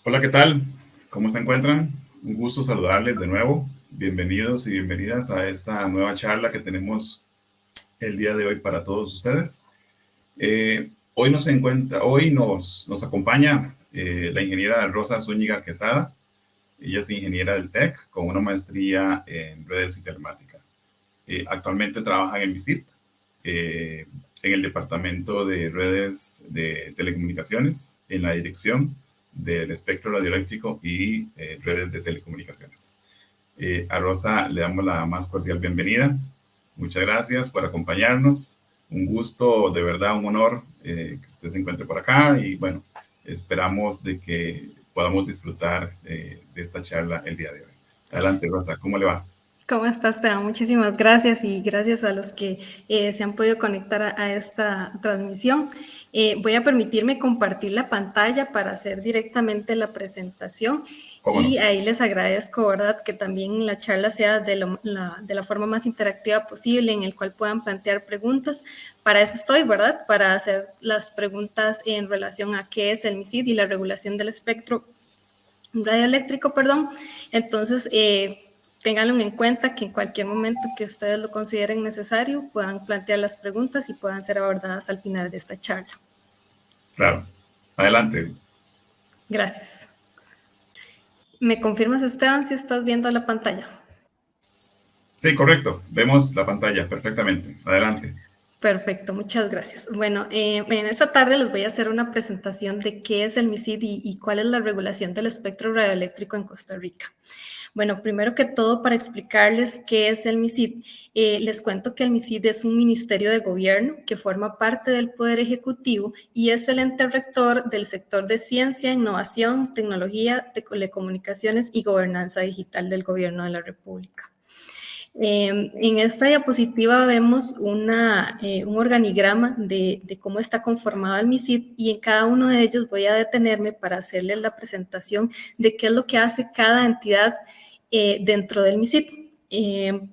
Hola, ¿qué tal? ¿Cómo se encuentran? Un gusto saludarles de nuevo. Bienvenidos y bienvenidas a esta nueva charla que tenemos el día de hoy para todos ustedes. Hoy nos acompaña la ingeniera Rosa Zúñiga Quesada. Ella es ingeniera del TEC con una maestría en redes y telemática. Actualmente trabaja en el MISIT, en el departamento de redes de telecomunicaciones, en la dirección del espectro radioeléctrico y redes de telecomunicaciones. A Rosa le damos la más cordial bienvenida. Muchas gracias por acompañarnos. Un gusto, de verdad, un honor que usted se encuentre por acá y bueno, esperamos de que podamos disfrutar de esta charla el día de hoy. Adelante, Rosa, ¿cómo le va? ¿Cómo estás, Teo? Muchísimas gracias y gracias a los que se han podido conectar a esta transmisión. Voy a permitirme compartir la pantalla para hacer directamente la presentación ¿Cómo y no? ahí les agradezco, ¿verdad?, que también la charla sea de la forma más interactiva posible, en el cual puedan plantear preguntas. Para eso estoy, ¿verdad?, para hacer las preguntas en relación a qué es el MISID y la regulación del espectro radioeléctrico, perdón. Entonces, ténganlo en cuenta que en cualquier momento que ustedes lo consideren necesario, puedan plantear las preguntas y puedan ser abordadas al final de esta charla. Claro. Adelante. Gracias. ¿Me confirmas, Esteban, si estás viendo la pantalla? Sí, correcto. Vemos la pantalla perfectamente. Adelante. Perfecto, muchas gracias. Bueno, en esta tarde les voy a hacer una presentación de qué es el MISID y cuál es la regulación del espectro radioeléctrico en Costa Rica. Bueno, primero que todo, para explicarles qué es el MISID, les cuento que el MISID es un ministerio de gobierno que forma parte del Poder Ejecutivo y es el ente rector del sector de ciencia, innovación, tecnología, telecomunicaciones y gobernanza digital del Gobierno de la República. En esta diapositiva vemos un organigrama de cómo está conformado el MISID y en cada uno de ellos voy a detenerme para hacerles la presentación de qué es lo que hace cada entidad dentro del MISID.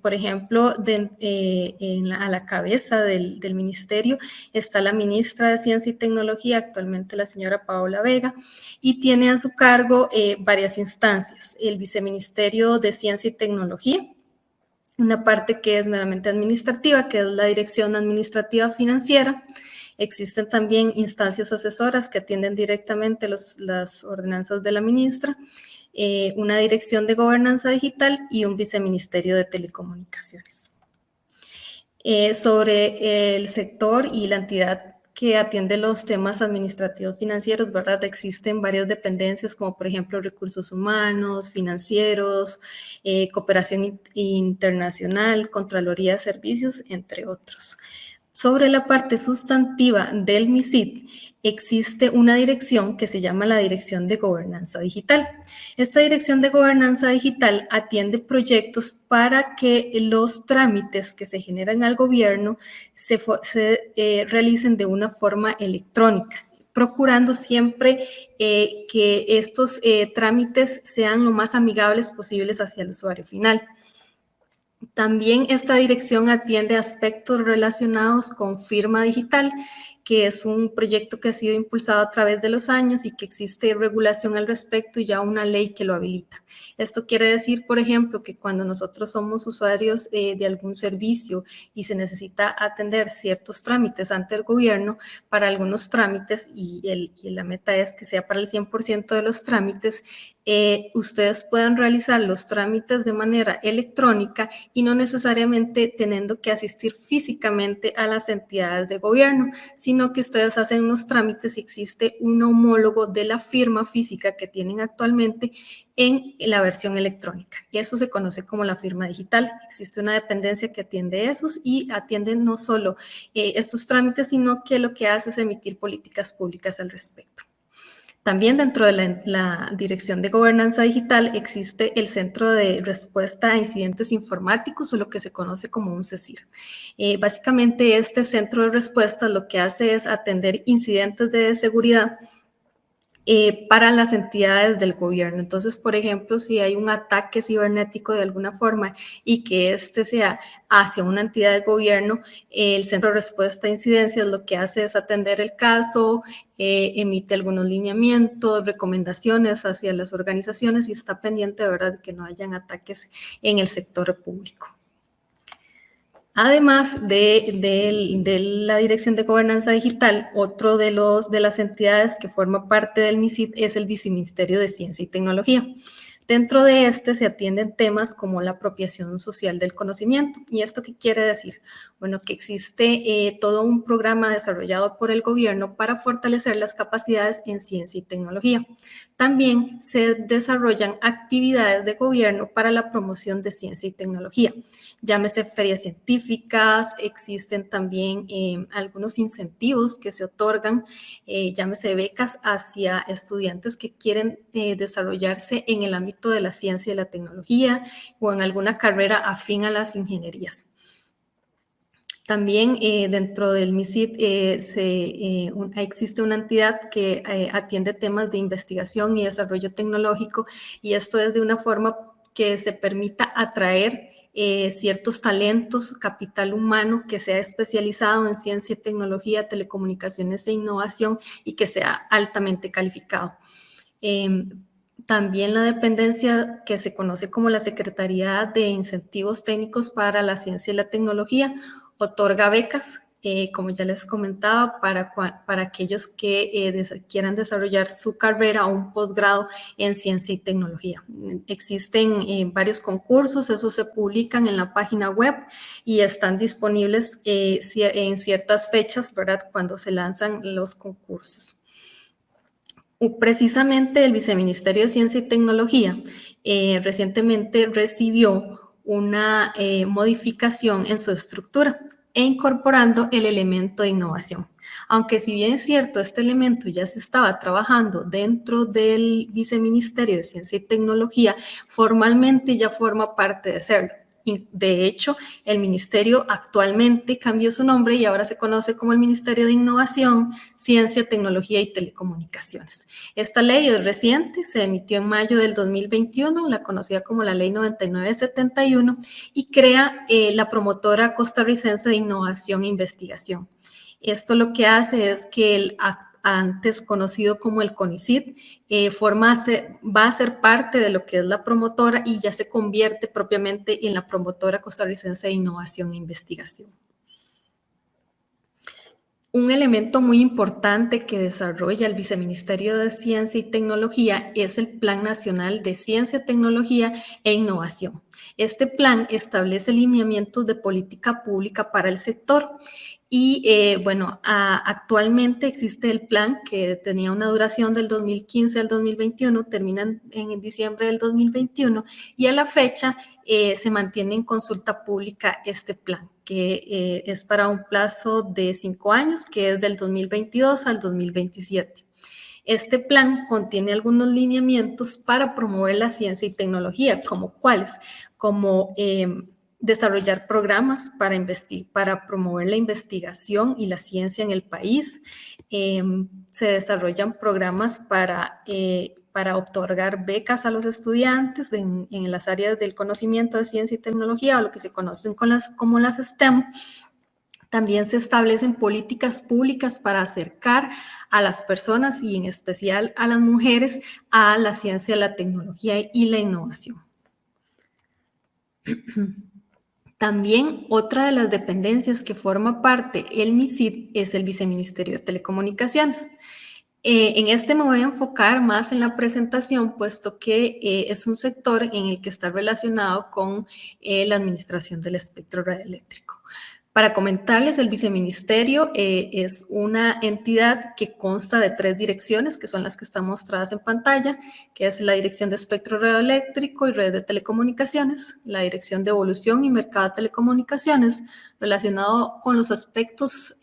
Por ejemplo, a la cabeza del ministerio está la ministra de Ciencia y Tecnología, actualmente la señora Paola Vega, y tiene a su cargo varias instancias: el Viceministerio de Ciencia y Tecnología, una parte que es meramente administrativa, que es la Dirección Administrativa Financiera. Existen también instancias asesoras que atienden directamente las ordenanzas de la ministra, una dirección de gobernanza digital y un viceministerio de telecomunicaciones. Sobre el sector y la entidad que atiende los temas administrativos financieros, ¿verdad? Existen varias dependencias como por ejemplo recursos humanos, financieros, cooperación internacional, Contraloría de Servicios, entre otros. Sobre la parte sustantiva del MISID, existe una dirección que se llama la Dirección de Gobernanza Digital. Esta Dirección de Gobernanza Digital atiende proyectos para que los trámites que se generan al gobierno se realicen de una forma electrónica, procurando siempre que estos trámites sean lo más amigables posibles hacia el usuario final. También esta dirección atiende aspectos relacionados con firma digital, que es un proyecto que ha sido impulsado a través de los años y que existe regulación al respecto y ya una ley que lo habilita. Esto quiere decir, por ejemplo, que cuando nosotros somos usuarios de algún servicio y se necesita atender ciertos trámites ante el gobierno, para algunos trámites, y la meta es que sea para el 100% de los trámites, ustedes puedan realizar los trámites de manera electrónica y no necesariamente teniendo que asistir físicamente a las entidades de gobierno, sino que ustedes hacen unos trámites y existe un homólogo de la firma física que tienen actualmente en la versión electrónica. Y eso se conoce como la firma digital. Existe una dependencia que atiende esos y atiende no solo estos trámites, sino que lo que hace es emitir políticas públicas al respecto. También dentro de la Dirección de Gobernanza Digital existe el Centro de Respuesta a Incidentes Informáticos, o lo que se conoce como un CECIR. Básicamente, este centro de respuesta lo que hace es atender incidentes de seguridad para las entidades del gobierno. Entonces, por ejemplo, si hay un ataque cibernético de alguna forma y que este sea hacia una entidad de gobierno, el Centro de Respuesta a Incidencias lo que hace es atender el caso, emite algunos lineamientos, recomendaciones hacia las organizaciones y está pendiente, de verdad, de que no hayan ataques en el sector público. Además de la Dirección de Gobernanza Digital, otro de las entidades que forma parte del MISIT es el Viceministerio de Ciencia y Tecnología. Dentro de este se atienden temas como la apropiación social del conocimiento. ¿Y esto qué quiere decir? Bueno, que existe todo un programa desarrollado por el gobierno para fortalecer las capacidades en ciencia y tecnología. También se desarrollan actividades de gobierno para la promoción de ciencia y tecnología. Llámese ferias científicas, existen también algunos incentivos que se otorgan, llámese becas hacia estudiantes que quieren desarrollarse en el ámbito de la ciencia y la tecnología o en alguna carrera afín a las ingenierías. También dentro del MISIT existe una entidad que atiende temas de investigación y desarrollo tecnológico, y esto es de una forma que se permita atraer ciertos talentos, capital humano que sea especializado en ciencia y tecnología, telecomunicaciones e innovación y que sea altamente calificado. También la dependencia que se conoce como la Secretaría de Incentivos Técnicos para la Ciencia y la Tecnología otorga becas, como ya les comentaba, para aquellos que quieran desarrollar su carrera o un posgrado en ciencia y tecnología. Existen varios concursos, esos se publican en la página web y están disponibles en ciertas fechas, ¿verdad?, cuando se lanzan los concursos. Precisamente el Viceministerio de Ciencia y Tecnología recientemente recibió una modificación en su estructura e incorporando el elemento de innovación. Aunque si bien es cierto, este elemento ya se estaba trabajando dentro del Viceministerio de Ciencia y Tecnología, formalmente ya forma parte de serlo. De hecho, el ministerio actualmente cambió su nombre y ahora se conoce como el Ministerio de Innovación, Ciencia, Tecnología y Telecomunicaciones. Esta ley es reciente, se emitió en mayo del 2021, la conocida como la Ley 9971, y crea la promotora costarricense de innovación e investigación. Esto lo que hace es que el antes conocido como el CONICIT, va a ser parte de lo que es la promotora y ya se convierte propiamente en la promotora costarricense de innovación e investigación. Un elemento muy importante que desarrolla el Viceministerio de Ciencia y Tecnología es el Plan Nacional de Ciencia, Tecnología e Innovación. Este plan establece lineamientos de política pública para el sector y, actualmente existe el plan que tenía una duración del 2015 al 2021, termina en diciembre del 2021 y a la fecha se mantiene en consulta pública este plan, que es para un plazo de 5 años, que es del 2022 al 2027. Este plan contiene algunos lineamientos para promover la ciencia y tecnología, como cuáles, como desarrollar programas para promover la investigación y la ciencia en el país. Se desarrollan programas para otorgar becas a los estudiantes en las áreas del conocimiento de ciencia y tecnología, o lo que se conocen como las STEM. También se establecen políticas públicas para acercar a las personas y en especial a las mujeres a la ciencia, la tecnología y la innovación. También otra de las dependencias que forma parte el MISIT es el Viceministerio de Telecomunicaciones. En este me voy a enfocar más en la presentación, puesto que es un sector en el que está relacionado con la administración del espectro radioeléctrico. Para comentarles, el Viceministerio es una entidad que consta de 3 direcciones, que son las que están mostradas en pantalla, que es la Dirección de Espectro Radioeléctrico y Redes de Telecomunicaciones, la Dirección de Evolución y Mercado de Telecomunicaciones, relacionado con los aspectos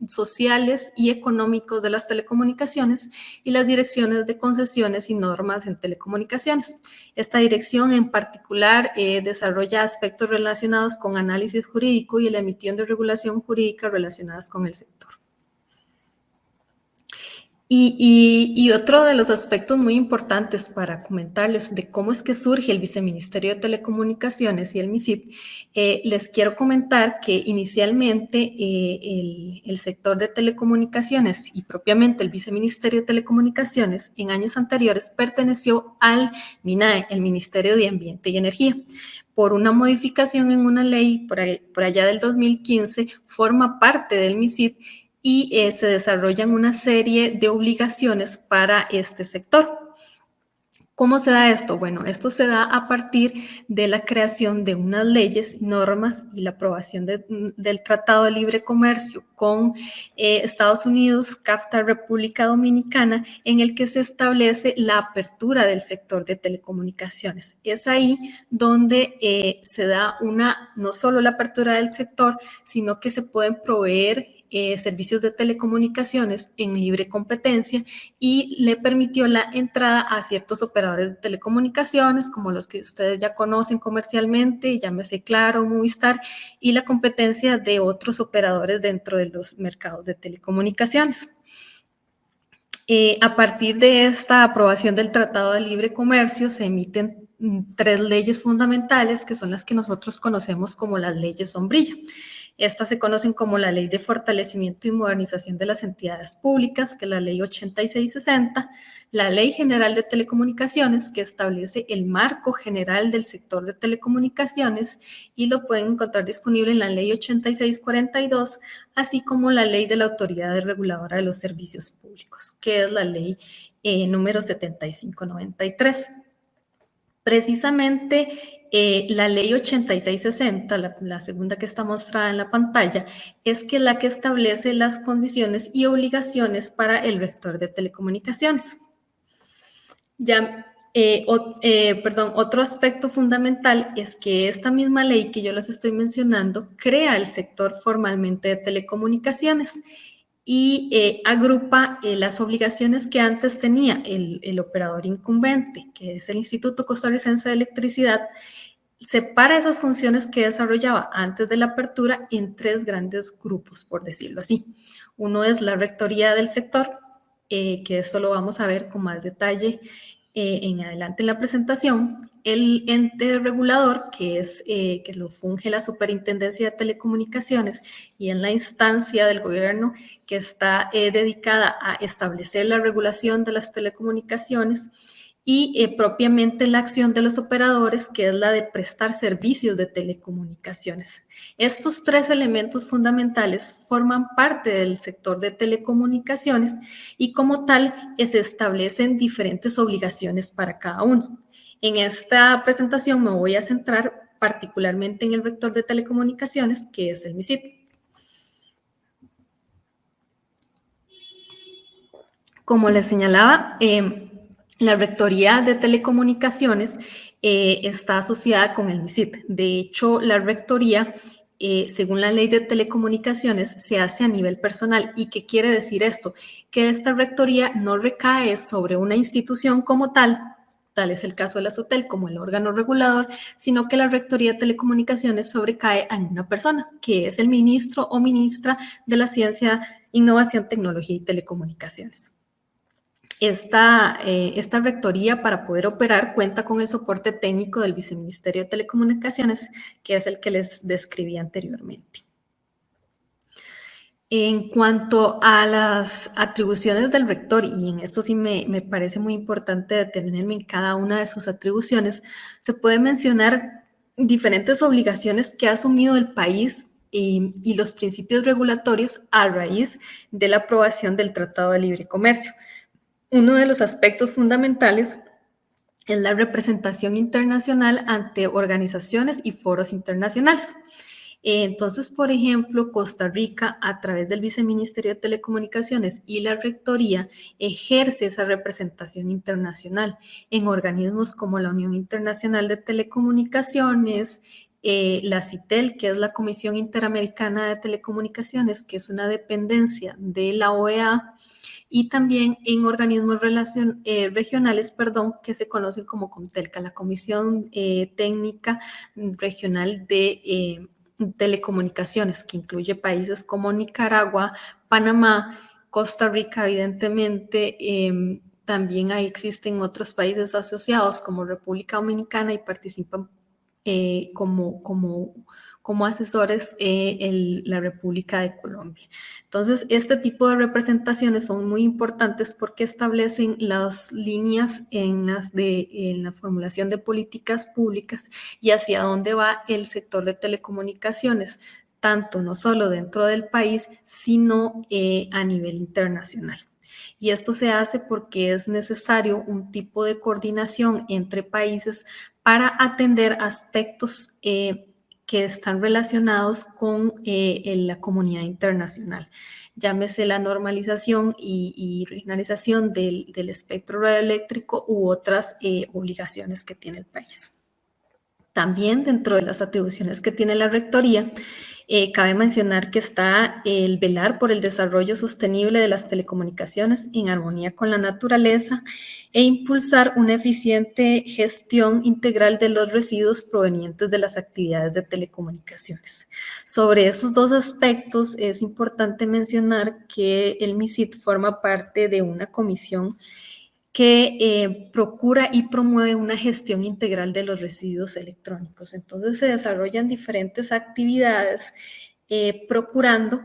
sociales y económicos de las telecomunicaciones, y las direcciones de concesiones y normas en telecomunicaciones. Esta dirección en particular desarrolla aspectos relacionados con análisis jurídico y la emisión de regulación jurídica relacionadas con el sector. Y otro de los aspectos muy importantes para comentarles de cómo es que surge el Viceministerio de Telecomunicaciones y el MISIT, les quiero comentar que inicialmente el sector de telecomunicaciones y propiamente el Viceministerio de Telecomunicaciones en años anteriores perteneció al MINAE, el Ministerio de Ambiente y Energía. Por una modificación en una ley por allá del 2015, forma parte del MISIT y se desarrollan una serie de obligaciones para este sector. ¿Cómo se da esto? Bueno, esto se da a partir de la creación de unas leyes, normas y la aprobación del Tratado de Libre Comercio con Estados Unidos, CAFTA, República Dominicana, en el que se establece la apertura del sector de telecomunicaciones. Es ahí donde se da no solo la apertura del sector, sino que se pueden proveer servicios de telecomunicaciones en libre competencia y le permitió la entrada a ciertos operadores de telecomunicaciones, como los que ustedes ya conocen comercialmente, llámese Claro, Movistar, y la competencia de otros operadores dentro de los mercados de telecomunicaciones. A partir de esta aprobación del Tratado de Libre Comercio se emiten 3 leyes fundamentales que son las que nosotros conocemos como las leyes sombrilla. Estas se conocen como la Ley de Fortalecimiento y Modernización de las Entidades Públicas, que es la Ley 8660, la Ley General de Telecomunicaciones, que establece el marco general del sector de telecomunicaciones y lo pueden encontrar disponible en la Ley 8642, así como la Ley de la Autoridad Reguladora de los Servicios Públicos, que es la Ley número 7593. Precisamente la ley 8660, la segunda que está mostrada en la pantalla, es que la que establece las condiciones y obligaciones para el rector de telecomunicaciones. Otro aspecto fundamental es que esta misma ley que yo les estoy mencionando crea el sector formalmente de telecomunicaciones y agrupa las obligaciones que antes tenía el operador incumbente, que es el Instituto Costarricense de Electricidad, separa esas funciones que desarrollaba antes de la apertura en 3 grandes grupos, por decirlo así. Uno es la rectoría del sector, que esto lo vamos a ver con más detalle en adelante en la presentación. El ente regulador, que lo funge la Superintendencia de Telecomunicaciones y en la instancia del gobierno que está dedicada a establecer la regulación de las telecomunicaciones y propiamente la acción de los operadores, que es la de prestar servicios de telecomunicaciones. Estos 3 elementos fundamentales forman parte del sector de telecomunicaciones y como tal se establecen diferentes obligaciones para cada uno. En esta presentación me voy a centrar particularmente en el rector de telecomunicaciones, que es el MISIT. Como les señalaba, la Rectoría de Telecomunicaciones está asociada con el MISIT. De hecho, la Rectoría, según la Ley de Telecomunicaciones, se hace a nivel personal. ¿Y qué quiere decir esto? Que esta Rectoría no recae sobre una institución como tal es el caso de la SOTEL como el órgano regulador, sino que la Rectoría de Telecomunicaciones sobrecae en una persona, que es el ministro o ministra de la Ciencia, Innovación, Tecnología y Telecomunicaciones. Esta rectoría, para poder operar, cuenta con el soporte técnico del Viceministerio de Telecomunicaciones, que es el que les describí anteriormente. En cuanto a las atribuciones del rector, y en esto sí me parece muy importante detenerme en cada una de sus atribuciones, se puede mencionar diferentes obligaciones que ha asumido el país y los principios regulatorios a raíz de la aprobación del Tratado de Libre Comercio. Uno de los aspectos fundamentales es la representación internacional ante organizaciones y foros internacionales. Entonces, por ejemplo, Costa Rica, a través del Viceministerio de Telecomunicaciones y la Rectoría, ejerce esa representación internacional en organismos como la Unión Internacional de Telecomunicaciones, la CITEL, que es la Comisión Interamericana de Telecomunicaciones, que es una dependencia de la OEA, y también en organismos regionales, que se conocen como COMTELCA, la Comisión Técnica Regional de Telecomunicaciones, que incluye países como Nicaragua, Panamá, Costa Rica, evidentemente, también existen otros países asociados como República Dominicana y participan como asesores la República de Colombia. Entonces, este tipo de representaciones son muy importantes porque establecen las líneas en la formulación de políticas públicas y hacia dónde va el sector de telecomunicaciones, tanto no solo dentro del país, sino a nivel internacional. Y esto se hace porque es necesario un tipo de coordinación entre países para atender aspectos que están relacionados con la comunidad internacional. Llámese la normalización y regionalización del espectro radioeléctrico u otras obligaciones que tiene el país. También dentro de las atribuciones que tiene la Rectoría, cabe mencionar que está el velar por el desarrollo sostenible de las telecomunicaciones en armonía con la naturaleza e impulsar una eficiente gestión integral de los residuos provenientes de las actividades de telecomunicaciones. Sobre esos dos aspectos es importante mencionar que el MISIT forma parte de una comisión que procura y promueve una gestión integral de los residuos electrónicos. Entonces se desarrollan diferentes actividades procurando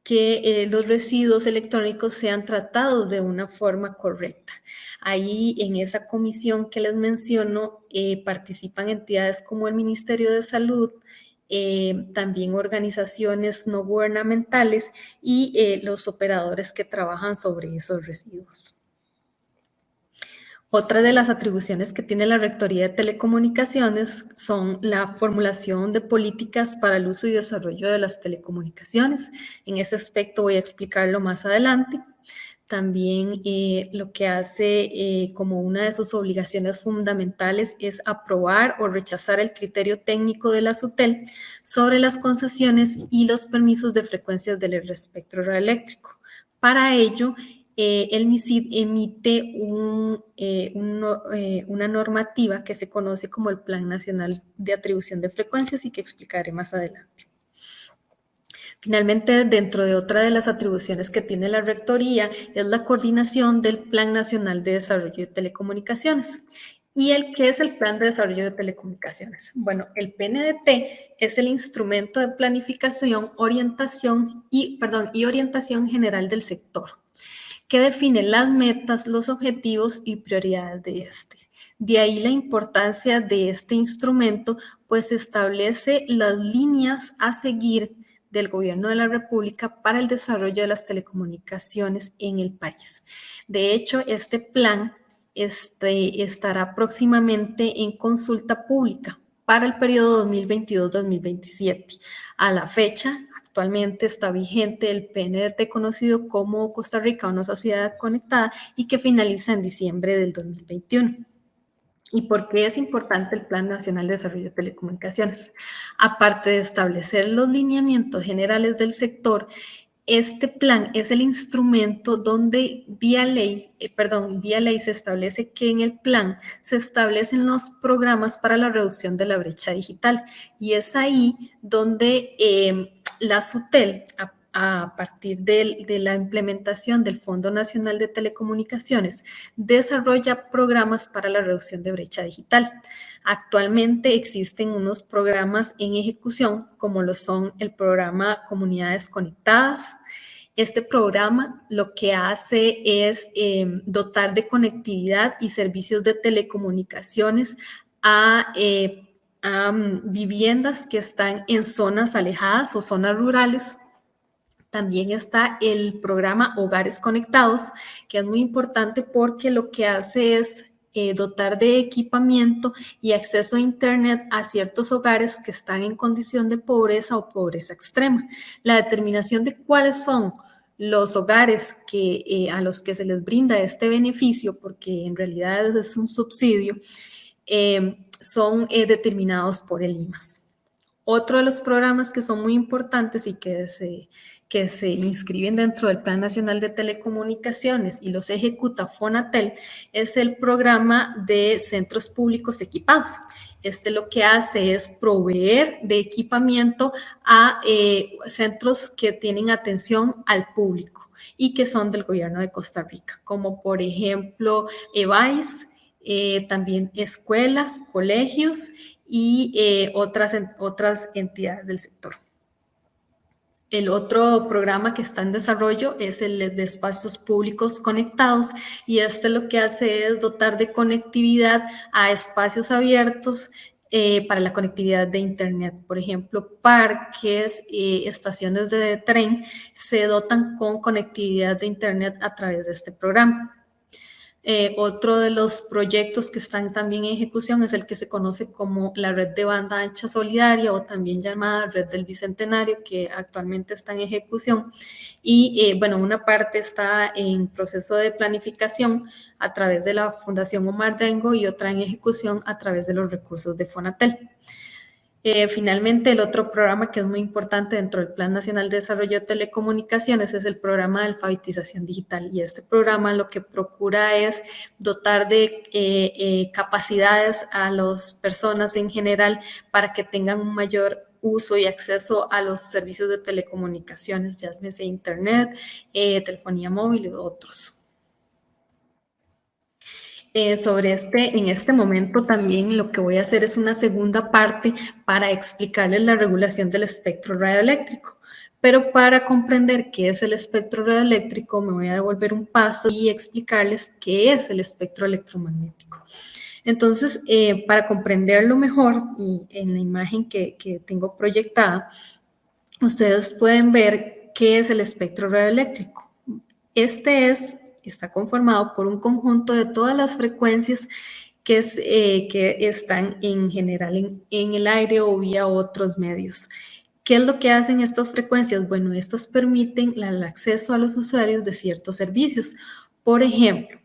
que los residuos electrónicos sean tratados de una forma correcta. Ahí en esa comisión que les menciono participan entidades como el Ministerio de Salud, también organizaciones no gubernamentales y los operadores que trabajan sobre esos residuos. Otra de las atribuciones que tiene la Rectoría de Telecomunicaciones son la formulación de políticas para el uso y desarrollo de las telecomunicaciones. En ese aspecto voy a explicarlo más adelante. También lo que hace como una de sus obligaciones fundamentales es aprobar o rechazar el criterio técnico de la SUTEL sobre las concesiones y los permisos de frecuencias del espectro radioeléctrico. Para ello, el MISID emite una normativa que se conoce como el Plan Nacional de Atribución de Frecuencias y que explicaré más adelante. Finalmente, dentro de otra de las atribuciones que tiene la Rectoría es la coordinación del Plan Nacional de Desarrollo de Telecomunicaciones. ¿Y qué es el Plan de Desarrollo de Telecomunicaciones? Bueno, el PNDT es el instrumento de planificación, orientación y orientación general del sector, que define las metas, los objetivos y prioridades de este. De ahí la importancia de este instrumento, pues establece las líneas a seguir del Gobierno de la República para el desarrollo de las telecomunicaciones en el país. De hecho, este plan estará próximamente en consulta pública para el periodo 2022-2027. A la fecha, actualmente está vigente el PNDT conocido como Costa Rica, una sociedad conectada, y que finaliza en diciembre del 2021. ¿Y por qué es importante el Plan Nacional de Desarrollo de Telecomunicaciones? Aparte de establecer los lineamientos generales del sector, este plan es el instrumento donde vía ley se establece que en el plan se establecen los programas para la reducción de la brecha digital. Y es ahí donde la SUTEL, a partir de la implementación del Fondo Nacional de Telecomunicaciones, desarrolla programas para la reducción de brecha digital. Actualmente existen unos programas en ejecución, como lo son el programa Comunidades Conectadas. Este programa lo que hace es dotar de conectividad y servicios de telecomunicaciones a viviendas que están en zonas alejadas o zonas rurales. También está el programa Hogares Conectados, que es muy importante porque lo que hace es dotar de equipamiento y acceso a Internet a ciertos hogares que están en condición de pobreza o pobreza extrema. La determinación de cuáles son los hogares a los que se les brinda este beneficio, porque en realidad es un subsidio, son determinados por el IMAS. Otro de los programas que son muy importantes y que se inscriben dentro del Plan Nacional de Telecomunicaciones y los ejecuta Fonatel es el programa de centros públicos equipados. Lo que hace es proveer de equipamiento a centros que tienen atención al público y que son del gobierno de Costa Rica, como por ejemplo EVAIS, también escuelas, colegios y otras entidades del sector. El otro programa que está en desarrollo es el de espacios públicos conectados y lo que hace es dotar de conectividad a espacios abiertos para la conectividad de Internet. Por ejemplo, parques, estaciones de tren se dotan con conectividad de Internet a través de este programa. Otro de los proyectos que están también en ejecución es el que se conoce como la Red de Banda Ancha Solidaria o también llamada Red del Bicentenario, que actualmente está en ejecución. Y bueno, una parte está en proceso de planificación a través de la Fundación Omar Dengo y otra en ejecución a través de los recursos de Fonatel. Finalmente, el otro programa que es muy importante dentro del Plan Nacional de Desarrollo de Telecomunicaciones es el programa de alfabetización digital y este programa lo que procura es dotar de capacidades a las personas en general para que tengan un mayor uso y acceso a los servicios de telecomunicaciones, ya sea internet, telefonía móvil y otros. En este momento también lo que voy a hacer es una segunda parte para explicarles la regulación del espectro radioeléctrico. Pero para comprender qué es el espectro radioeléctrico, me voy a devolver un paso y explicarles qué es el espectro electromagnético. Entonces, para comprenderlo mejor, y en la imagen que tengo proyectada, ustedes pueden ver qué es el espectro radioeléctrico. Está conformado por un conjunto de todas las frecuencias que están en general en el aire o vía otros medios. ¿Qué es lo que hacen estas frecuencias? Bueno, estas permiten el acceso a los usuarios de ciertos servicios. Por ejemplo,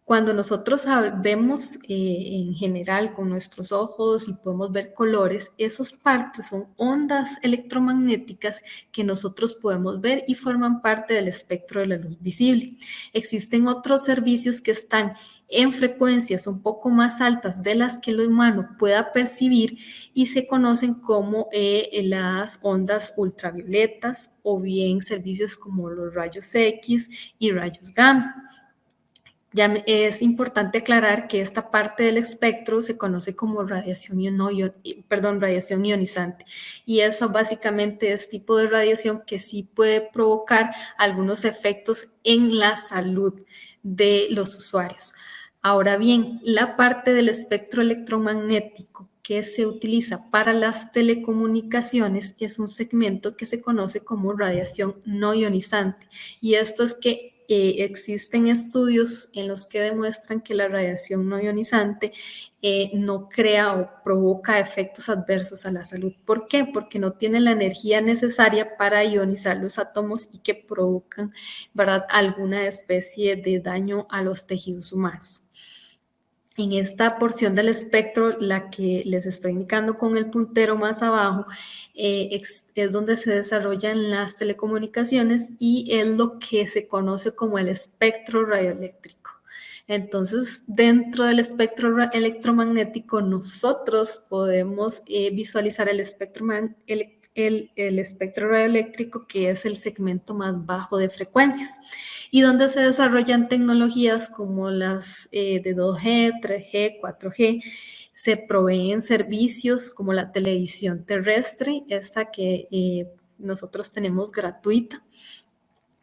cuando nosotros vemos en general con nuestros ojos y podemos ver colores, esas partes son ondas electromagnéticas que nosotros podemos ver y forman parte del espectro de la luz visible. Existen otros servicios que están en frecuencias un poco más altas de las que el humano pueda percibir y se conocen como las ondas ultravioletas o bien servicios como los rayos X y rayos gamma. Ya es importante aclarar que esta parte del espectro se conoce como radiación ionizante y eso básicamente es tipo de radiación que sí puede provocar algunos efectos en la salud de los usuarios. Ahora bien, la parte del espectro electromagnético que se utiliza para las telecomunicaciones es un segmento que se conoce como radiación no ionizante y esto es que existen estudios en los que demuestran que la radiación no ionizante no crea o provoca efectos adversos a la salud. ¿Por qué? Porque no tiene la energía necesaria para ionizar los átomos y que provocan, ¿verdad?, alguna especie de daño a los tejidos humanos. En esta porción del espectro, la que les estoy indicando con el puntero más abajo, es donde se desarrollan las telecomunicaciones y es lo que se conoce como el espectro radioeléctrico. Entonces, dentro del espectro electromagnético, nosotros podemos visualizar el espectro radioeléctrico, que es el segmento más bajo de frecuencias y donde se desarrollan tecnologías como las de 2G, 3G, 4G. Se proveen servicios como la televisión terrestre, esta que nosotros tenemos gratuita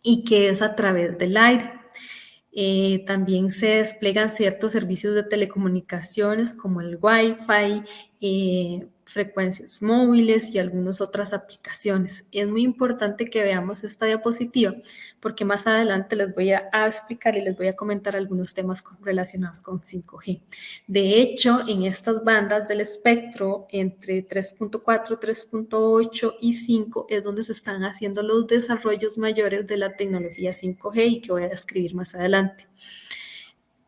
y que es a través del aire. También se desplegan ciertos servicios de telecomunicaciones como el Wi-Fi, frecuencias móviles y algunas otras aplicaciones. Es muy importante que veamos esta diapositiva porque más adelante les voy a explicar y les voy a comentar algunos temas relacionados con 5G. De hecho, en estas bandas del espectro entre 3.4, 3.8 y 5 es donde se están haciendo los desarrollos mayores de la tecnología 5G y que voy a describir más adelante.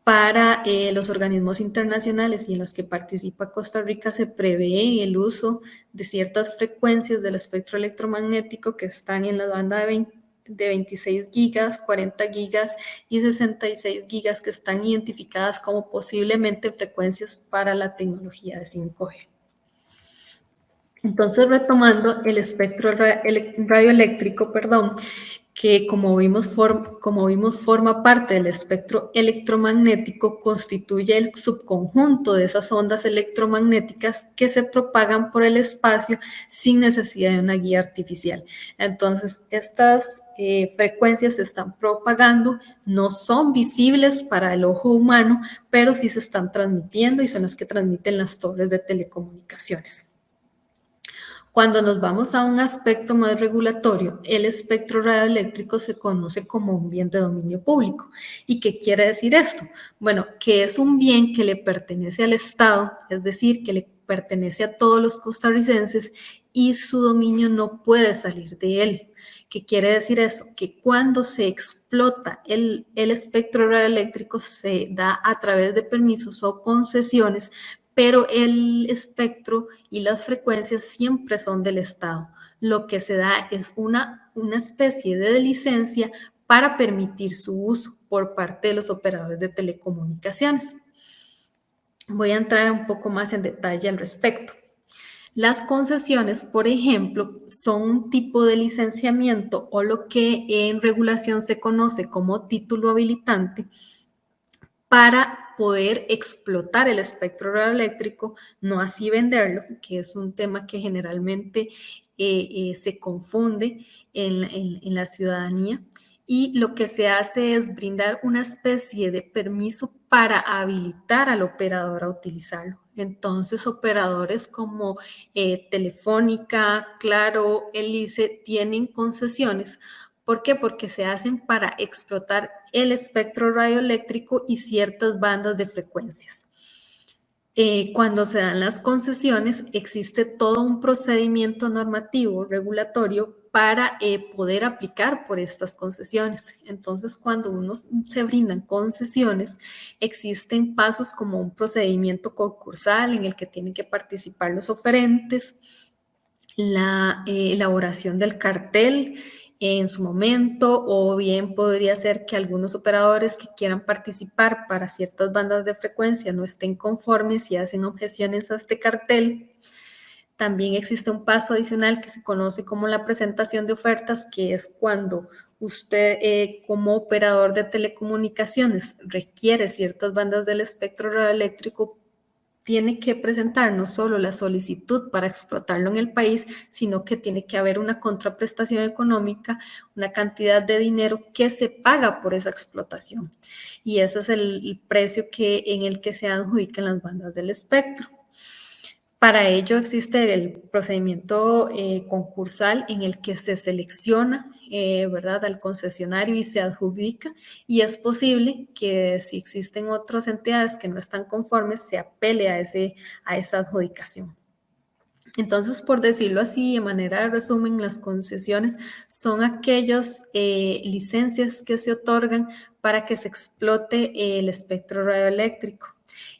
Para los organismos internacionales y en los que participa Costa Rica se prevé el uso de ciertas frecuencias del espectro electromagnético que están en la banda de de 26 gigas, 40 gigas y 66 gigas que están identificadas como posiblemente frecuencias para la tecnología de 5G. Entonces, retomando el espectro radioeléctrico, que como vimos forma parte del espectro electromagnético, constituye el subconjunto de esas ondas electromagnéticas que se propagan por el espacio sin necesidad de una guía artificial. Entonces, estas frecuencias se están propagando, no son visibles para el ojo humano, pero sí se están transmitiendo y son las que transmiten las torres de telecomunicaciones. Cuando nos vamos a un aspecto más regulatorio, el espectro radioeléctrico se conoce como un bien de dominio público. ¿Y qué quiere decir esto? Bueno, que es un bien que le pertenece al Estado, es decir, que le pertenece a todos los costarricenses y su dominio no puede salir de él. ¿Qué quiere decir eso? Que cuando se explota el espectro radioeléctrico se da a través de permisos o concesiones, pero el espectro y las frecuencias siempre son del Estado. Lo que se da es una especie de licencia para permitir su uso por parte de los operadores de telecomunicaciones. Voy a entrar un poco más en detalle al respecto. Las concesiones, por ejemplo, son un tipo de licenciamiento o lo que en regulación se conoce como título habilitante para poder explotar el espectro radioeléctrico, no así venderlo, que es un tema que generalmente se confunde en la ciudadanía. Y lo que se hace es brindar una especie de permiso para habilitar al operador a utilizarlo. Entonces, operadores como Telefónica, Claro, el ICE tienen concesiones. ¿Por qué? Porque se hacen para explotar el espectro radioeléctrico y ciertas bandas de frecuencias. Cuando se dan las concesiones, existe todo un procedimiento normativo, regulatorio, para poder aplicar por estas concesiones. Entonces, cuando uno se brindan concesiones, existen pasos como un procedimiento concursal en el que tienen que participar los oferentes, la elaboración del cartel en su momento, o bien podría ser que algunos operadores que quieran participar para ciertas bandas de frecuencia no estén conformes y hacen objeciones a este cartel. También existe un paso adicional que se conoce como la presentación de ofertas, que es cuando usted como operador de telecomunicaciones requiere ciertas bandas del espectro radioeléctrico, tiene que presentar no solo la solicitud para explotarlo en el país, sino que tiene que haber una contraprestación económica, una cantidad de dinero que se paga por esa explotación. Y ese es el precio en el que se adjudican las bandas del espectro. Para ello existe el procedimiento concursal en el que se selecciona ¿verdad? Al concesionario y se adjudica, y es posible que si existen otras entidades que no están conformes, se apele a esa adjudicación. Entonces, por decirlo así, de manera de resumen, las concesiones son aquellas licencias que se otorgan para que se explote el espectro radioeléctrico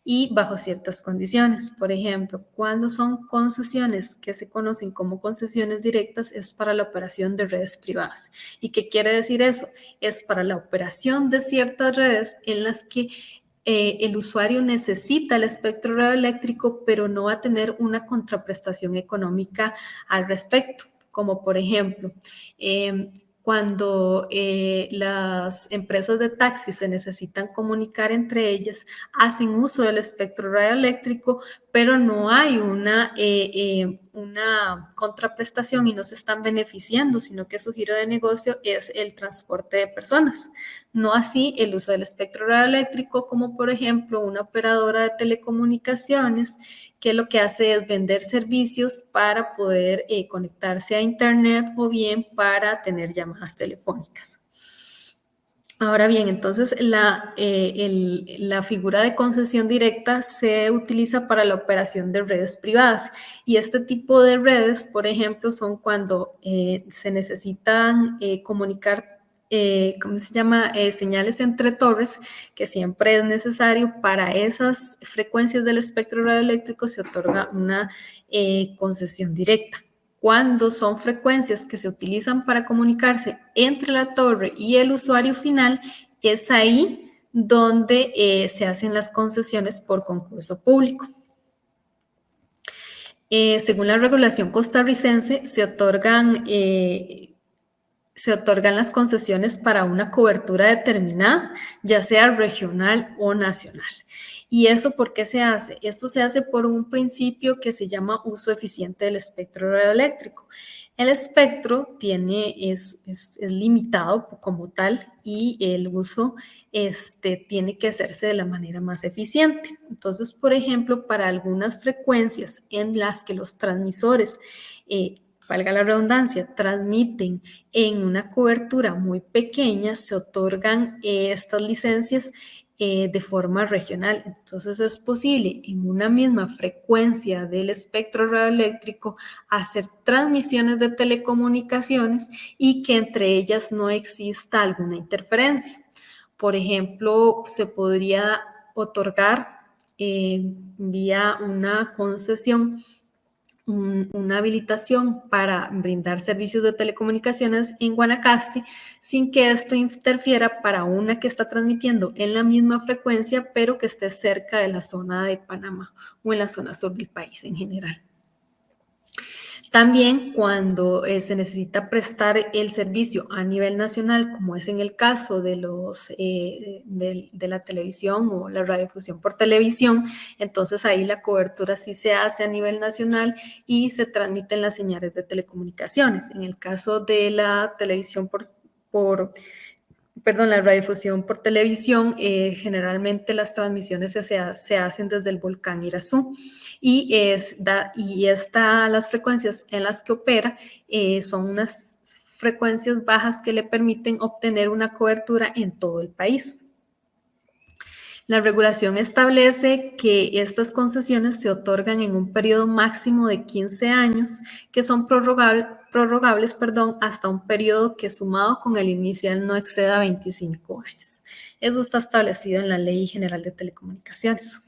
y bajo ciertas condiciones. Por ejemplo, cuando son concesiones que se conocen como concesiones directas, es para la operación de redes privadas. ¿Y qué quiere decir eso? Es para la operación de ciertas redes en las que el usuario necesita el espectro radioeléctrico, pero no va a tener una contraprestación económica al respecto, como por ejemplo, cuando las empresas de taxi se necesitan comunicar entre ellas, hacen uso del espectro radioeléctrico, pero no hay una contraprestación y no se están beneficiando, sino que su giro de negocio es el transporte de personas. No así el uso del espectro radioeléctrico, como por ejemplo una operadora de telecomunicaciones que lo que hace es vender servicios para poder conectarse a internet o bien para tener llamadas telefónicas. Ahora bien, entonces la figura de concesión directa se utiliza para la operación de redes privadas, y este tipo de redes, por ejemplo, son cuando se necesitan comunicar ¿cómo se llama? Señales entre torres, que siempre es necesario. Para esas frecuencias del espectro radioeléctrico se otorga una concesión directa. cuando son frecuencias que se utilizan para comunicarse entre la torre y el usuario final, es ahí donde se hacen las concesiones por concurso público. Según la regulación costarricense, se otorgan las concesiones para una cobertura determinada, ya sea regional o nacional. ¿Y eso por qué se hace? Esto se hace por un principio que se llama uso eficiente del espectro radioeléctrico. El espectro es limitado como tal y el uso tiene que hacerse de la manera más eficiente. Entonces, por ejemplo, para algunas frecuencias en las que los transmisores, valga la redundancia, transmiten en una cobertura muy pequeña, se otorgan estas licencias de forma regional. Entonces es posible en una misma frecuencia del espectro radioeléctrico hacer transmisiones de telecomunicaciones y que entre ellas no exista alguna interferencia. Por ejemplo, se podría otorgar vía una concesión una habilitación para brindar servicios de telecomunicaciones en Guanacaste sin que esto interfiera para una que está transmitiendo en la misma frecuencia pero que esté cerca de la zona de Panamá o en la zona sur del país en general. También cuando se necesita prestar el servicio a nivel nacional, como es en el caso de la televisión o la radiodifusión por televisión, entonces ahí la cobertura sí se hace a nivel nacional y se transmiten las señales de telecomunicaciones. En el caso de la televisión la radiodifusión por televisión, generalmente las transmisiones se hacen desde el volcán Irazú y las frecuencias en las que opera son unas frecuencias bajas que le permiten obtener una cobertura en todo el país. La regulación establece que estas concesiones se otorgan en un periodo máximo de 15 años, que son prorrogables hasta un periodo que sumado con el inicial no exceda 25 años. Eso está establecido en la Ley General de Telecomunicaciones.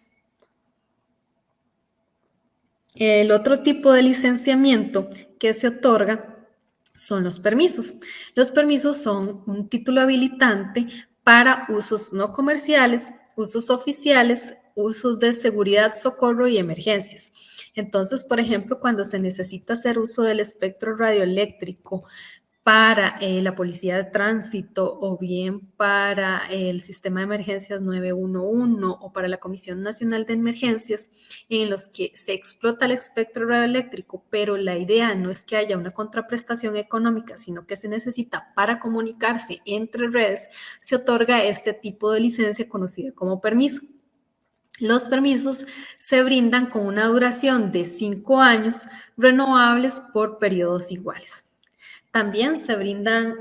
El otro tipo de licenciamiento que se otorga son los permisos. Los permisos son un título habilitante para usos no comerciales, usos oficiales, usos de seguridad, socorro y emergencias. Entonces, por ejemplo, cuando se necesita hacer uso del espectro radioeléctrico para la policía de tránsito o bien para el sistema de emergencias 911 o para la Comisión Nacional de Emergencias, en los que se explota el espectro radioeléctrico, pero la idea no es que haya una contraprestación económica, sino que se necesita para comunicarse entre redes, se otorga este tipo de licencia conocida como permiso. Los permisos se brindan con una duración de 5 años, renovables por periodos iguales. También se brindan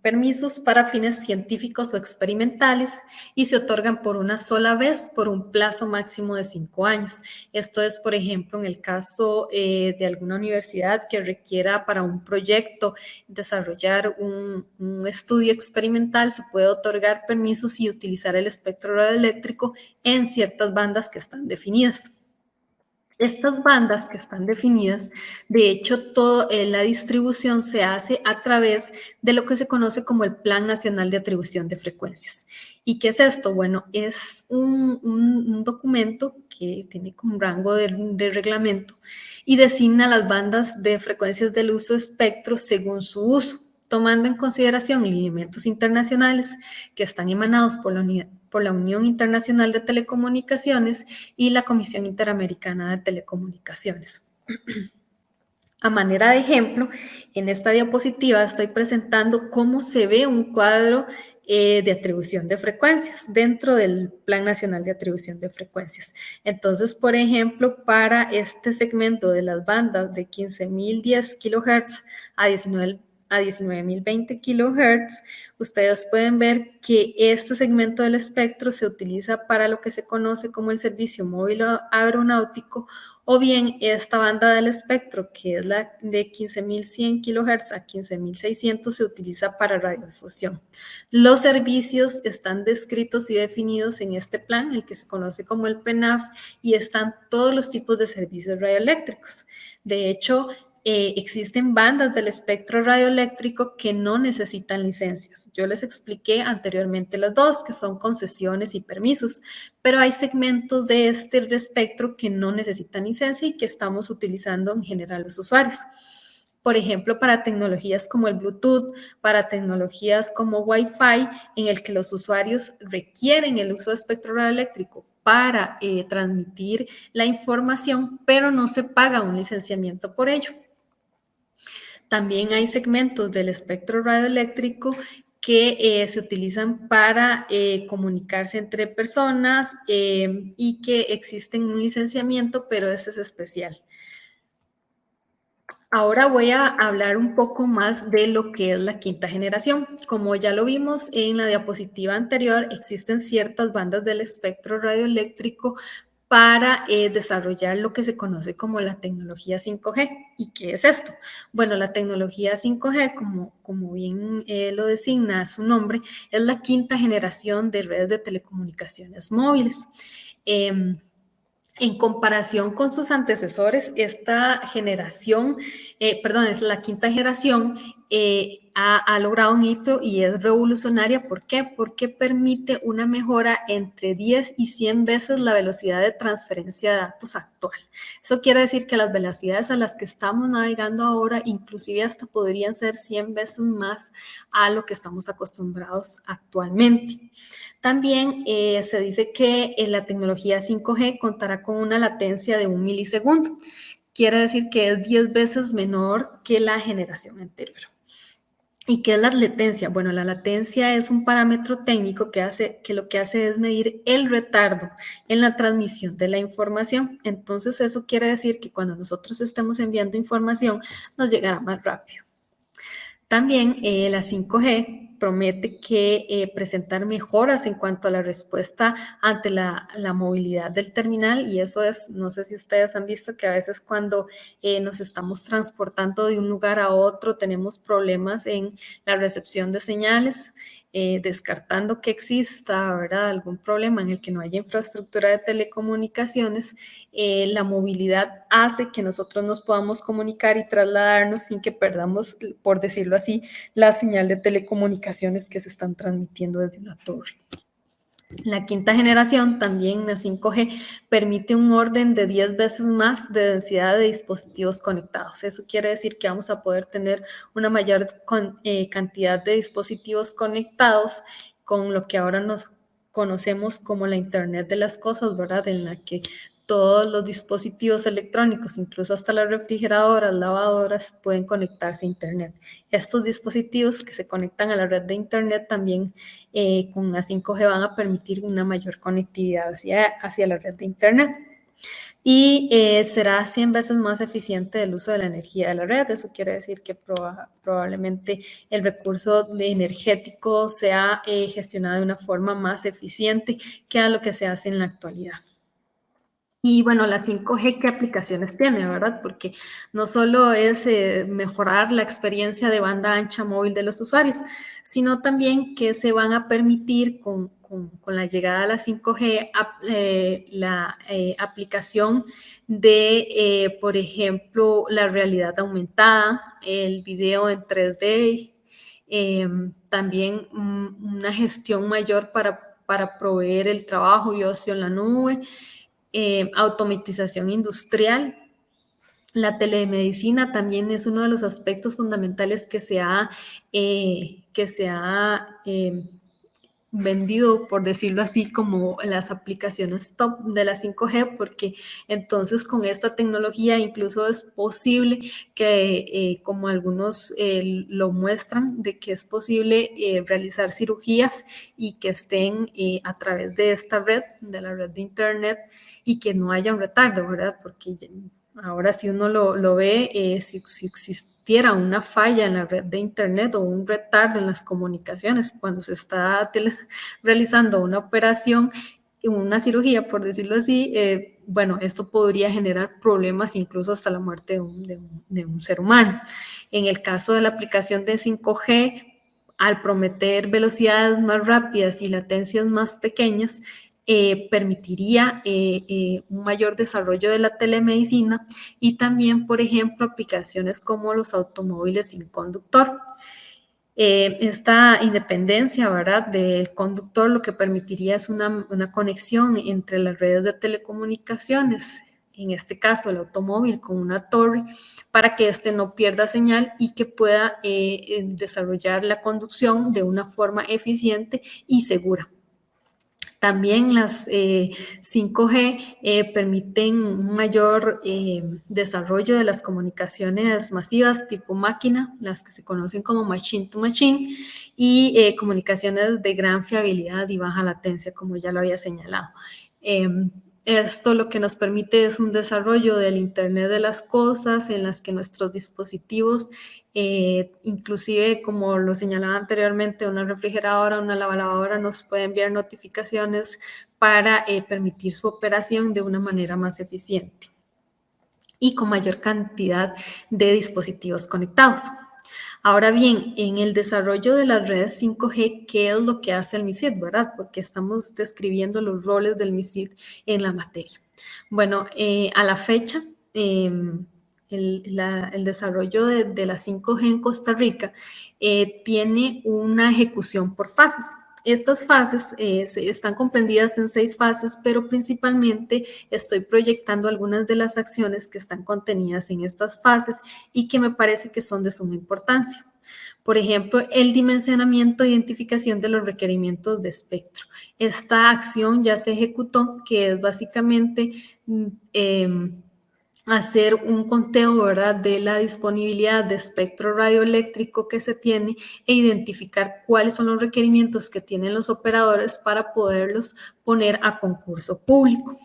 permisos para fines científicos o experimentales y se otorgan por una sola vez por un plazo máximo de 5 años. Esto es, por ejemplo, en el caso de alguna universidad que requiera para un proyecto desarrollar un estudio experimental, se puede otorgar permisos y utilizar el espectro radioeléctrico en ciertas bandas que están definidas. Estas bandas que están definidas, de hecho, toda la distribución se hace a través de lo que se conoce como el Plan Nacional de Atribución de Frecuencias. ¿Y qué es esto? Bueno, es un documento que tiene como un rango de reglamento y designa las bandas de frecuencias del uso de espectro según su uso, tomando en consideración lineamientos internacionales que están emanados por la Unión Internacional de Telecomunicaciones y la Comisión Interamericana de Telecomunicaciones. A manera de ejemplo, en esta diapositiva estoy presentando cómo se ve un cuadro de atribución de frecuencias dentro del Plan Nacional de Atribución de Frecuencias. Entonces, por ejemplo, para este segmento de las bandas de 15.010 kHz a 19.020 kHz, ustedes pueden ver que este segmento del espectro se utiliza para lo que se conoce como el servicio móvil aeronáutico, o bien esta banda del espectro, que es la de 15.100 kHz a 15.600, se utiliza para radiodifusión. Los servicios están descritos y definidos en este plan, el que se conoce como el PENAF, y están todos los tipos de servicios radioeléctricos. De hecho, existen bandas del espectro radioeléctrico que no necesitan licencias. Yo les expliqué anteriormente las dos, que son concesiones y permisos, pero hay segmentos de este espectro que no necesitan licencia y que estamos utilizando en general los usuarios. Por ejemplo, para tecnologías como el Bluetooth, para tecnologías como Wi-Fi, en el que los usuarios requieren el uso de espectro radioeléctrico para transmitir la información, pero no se paga un licenciamiento por ello. También hay segmentos del espectro radioeléctrico que se utilizan para comunicarse entre personas y que existen un licenciamiento, pero ese es especial. Ahora voy a hablar un poco más de lo que es la quinta generación. Como ya lo vimos en la diapositiva anterior, existen ciertas bandas del espectro radioeléctrico para desarrollar lo que se conoce como la tecnología 5G. ¿Y qué es esto? Bueno, la tecnología 5G, como bien lo designa su nombre, es la quinta generación de redes de telecomunicaciones móviles. En comparación con sus antecesores, esta generación, es la quinta generación, ha logrado un hito y es revolucionaria. ¿Por qué? Porque permite una mejora entre 10 y 100 veces la velocidad de transferencia de datos actual. Eso quiere decir que las velocidades a las que estamos navegando ahora, inclusive hasta podrían ser 100 veces más a lo que estamos acostumbrados actualmente. También se dice que la tecnología 5G contará con una latencia de 1 milisegundo. Quiere decir que es 10 veces menor que la generación anterior. ¿Y qué es la latencia? Bueno, la latencia es un parámetro técnico que lo que hace es medir el retardo en la transmisión de la información. Entonces, eso quiere decir que cuando nosotros estemos enviando información, nos llegará más rápido. También la 5G promete que presentar mejoras en cuanto a la respuesta ante la movilidad del terminal, y eso es, no sé si ustedes han visto que a veces cuando nos estamos transportando de un lugar a otro tenemos problemas en la recepción de señales, descartando que exista, ¿verdad?, algún problema en el que no haya infraestructura de telecomunicaciones. La movilidad hace que nosotros nos podamos comunicar y trasladarnos sin que perdamos, por decirlo así, la señal de telecomunicaciones que se están transmitiendo desde una torre. La quinta generación, también la 5G, permite un orden de 10 veces más de densidad de dispositivos conectados. Eso quiere decir que vamos a poder tener una mayor cantidad de dispositivos conectados con lo que ahora nos conocemos como la Internet de las cosas, ¿verdad? En la que todos los dispositivos electrónicos, incluso hasta las refrigeradoras, lavadoras, pueden conectarse a Internet. Estos dispositivos que se conectan a la red de Internet también con la 5G van a permitir una mayor conectividad hacia la red de Internet. Y será 100 veces más eficiente el uso de la energía de la red. Eso quiere decir que probablemente el recurso energético sea gestionado de una forma más eficiente que a lo que se hace en la actualidad. Y bueno, la 5G, ¿qué aplicaciones tiene, verdad? Porque no solo es mejorar la experiencia de banda ancha móvil de los usuarios, sino también que se van a permitir con la llegada a la 5G la aplicación de, por ejemplo, la realidad aumentada, el video en 3D, también una gestión mayor para proveer el trabajo y ocio en la nube, automatización industrial. La telemedicina también es uno de los aspectos fundamentales que se ha vendido, por decirlo así, como las aplicaciones top de la 5G, porque entonces con esta tecnología incluso es posible que, como algunos lo muestran, de que es posible realizar cirugías y que estén a través de esta red, de la red de Internet, y que no haya un retardo, ¿verdad? Porque ahora si uno lo ve, si existiera una falla en la red de Internet o un retardo en las comunicaciones cuando se está realizando una operación, una cirugía, por decirlo así, bueno, esto podría generar problemas, incluso hasta la muerte de un ser humano. En el caso de la aplicación de 5G, al prometer velocidades más rápidas y latencias más pequeñas, permitiría un mayor desarrollo de la telemedicina y también, por ejemplo, aplicaciones como los automóviles sin conductor. Esta independencia, ¿verdad?, del conductor lo que permitiría es una conexión entre las redes de telecomunicaciones, en este caso el automóvil con una torre, para que éste no pierda señal y que pueda desarrollar la conducción de una forma eficiente y segura. También las 5G permiten un mayor desarrollo de las comunicaciones masivas tipo máquina, las que se conocen como machine to machine, y comunicaciones de gran fiabilidad y baja latencia, como ya lo había señalado. Esto lo que nos permite es un desarrollo del Internet de las cosas en las que nuestros dispositivos, inclusive como lo señalaba anteriormente, una refrigeradora, una lavadora nos puede enviar notificaciones para permitir su operación de una manera más eficiente y con mayor cantidad de dispositivos conectados. Ahora bien, en el desarrollo de las redes 5G, ¿qué es lo que hace el MISID, verdad? Porque estamos describiendo los roles del MISID en la materia. Bueno, a la fecha, el desarrollo de la 5G en Costa Rica tiene una ejecución por fases. Estas fases están comprendidas en 6 fases, pero principalmente estoy proyectando algunas de las acciones que están contenidas en estas fases y que me parece que son de suma importancia. Por ejemplo, el dimensionamiento e identificación de los requerimientos de espectro. Esta acción ya se ejecutó, que es básicamente hacer un conteo, ¿verdad?, de la disponibilidad de espectro radioeléctrico que se tiene e identificar cuáles son los requerimientos que tienen los operadores para poderlos poner a concurso público.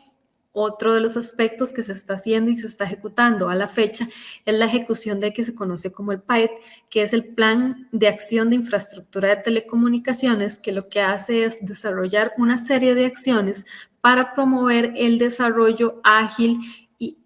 Otro de los aspectos que se está haciendo y se está ejecutando a la fecha es la ejecución de que se conoce como el PAET, que es el Plan de Acción de Infraestructura de Telecomunicaciones, que lo que hace es desarrollar una serie de acciones para promover el desarrollo ágil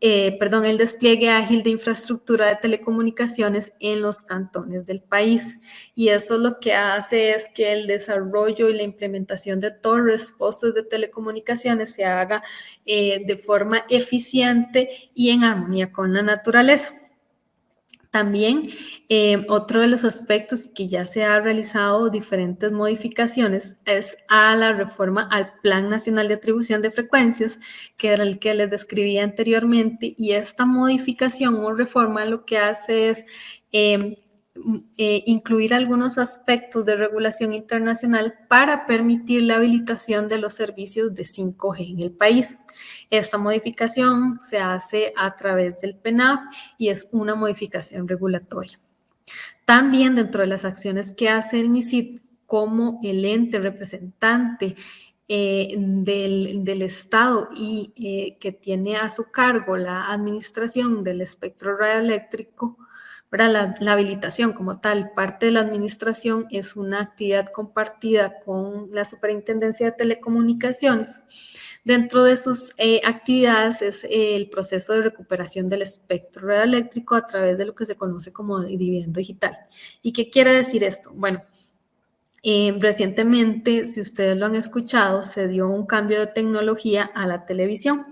el despliegue ágil de infraestructura de telecomunicaciones en los cantones del país. Y eso lo que hace es que el desarrollo y la implementación de torres, postes de telecomunicaciones se haga de forma eficiente y en armonía con la naturaleza. También otro de los aspectos que ya se ha realizado diferentes modificaciones es a la reforma al Plan Nacional de Atribución de Frecuencias, que era el que les describí anteriormente, y esta modificación o reforma lo que hace es incluir algunos aspectos de regulación internacional para permitir la habilitación de los servicios de 5G en el país. Esta modificación se hace a través del PENAF y es una modificación regulatoria. También dentro de las acciones que hace el MISID como el ente representante del Estado y que tiene a su cargo la administración del espectro radioeléctrico, la habilitación como tal, parte de la administración es una actividad compartida con la Superintendencia de Telecomunicaciones. Dentro de sus actividades es el proceso de recuperación del espectro radioeléctrico a través de lo que se conoce como dividendo digital. ¿Y qué quiere decir esto? Bueno, recientemente, si ustedes lo han escuchado, se dio un cambio de tecnología a la televisión.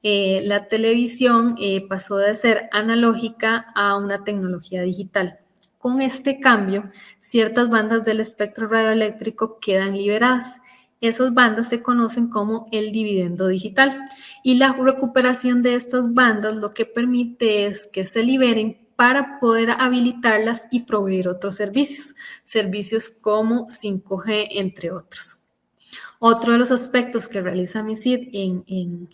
La televisión pasó de ser analógica a una tecnología digital. Con este cambio, ciertas bandas del espectro radioeléctrico quedan liberadas. Esas bandas se conocen como el dividendo digital y la recuperación de estas bandas lo que permite es que se liberen para poder habilitarlas y proveer otros servicios como 5G, entre otros. Otro de los aspectos que realiza MISID en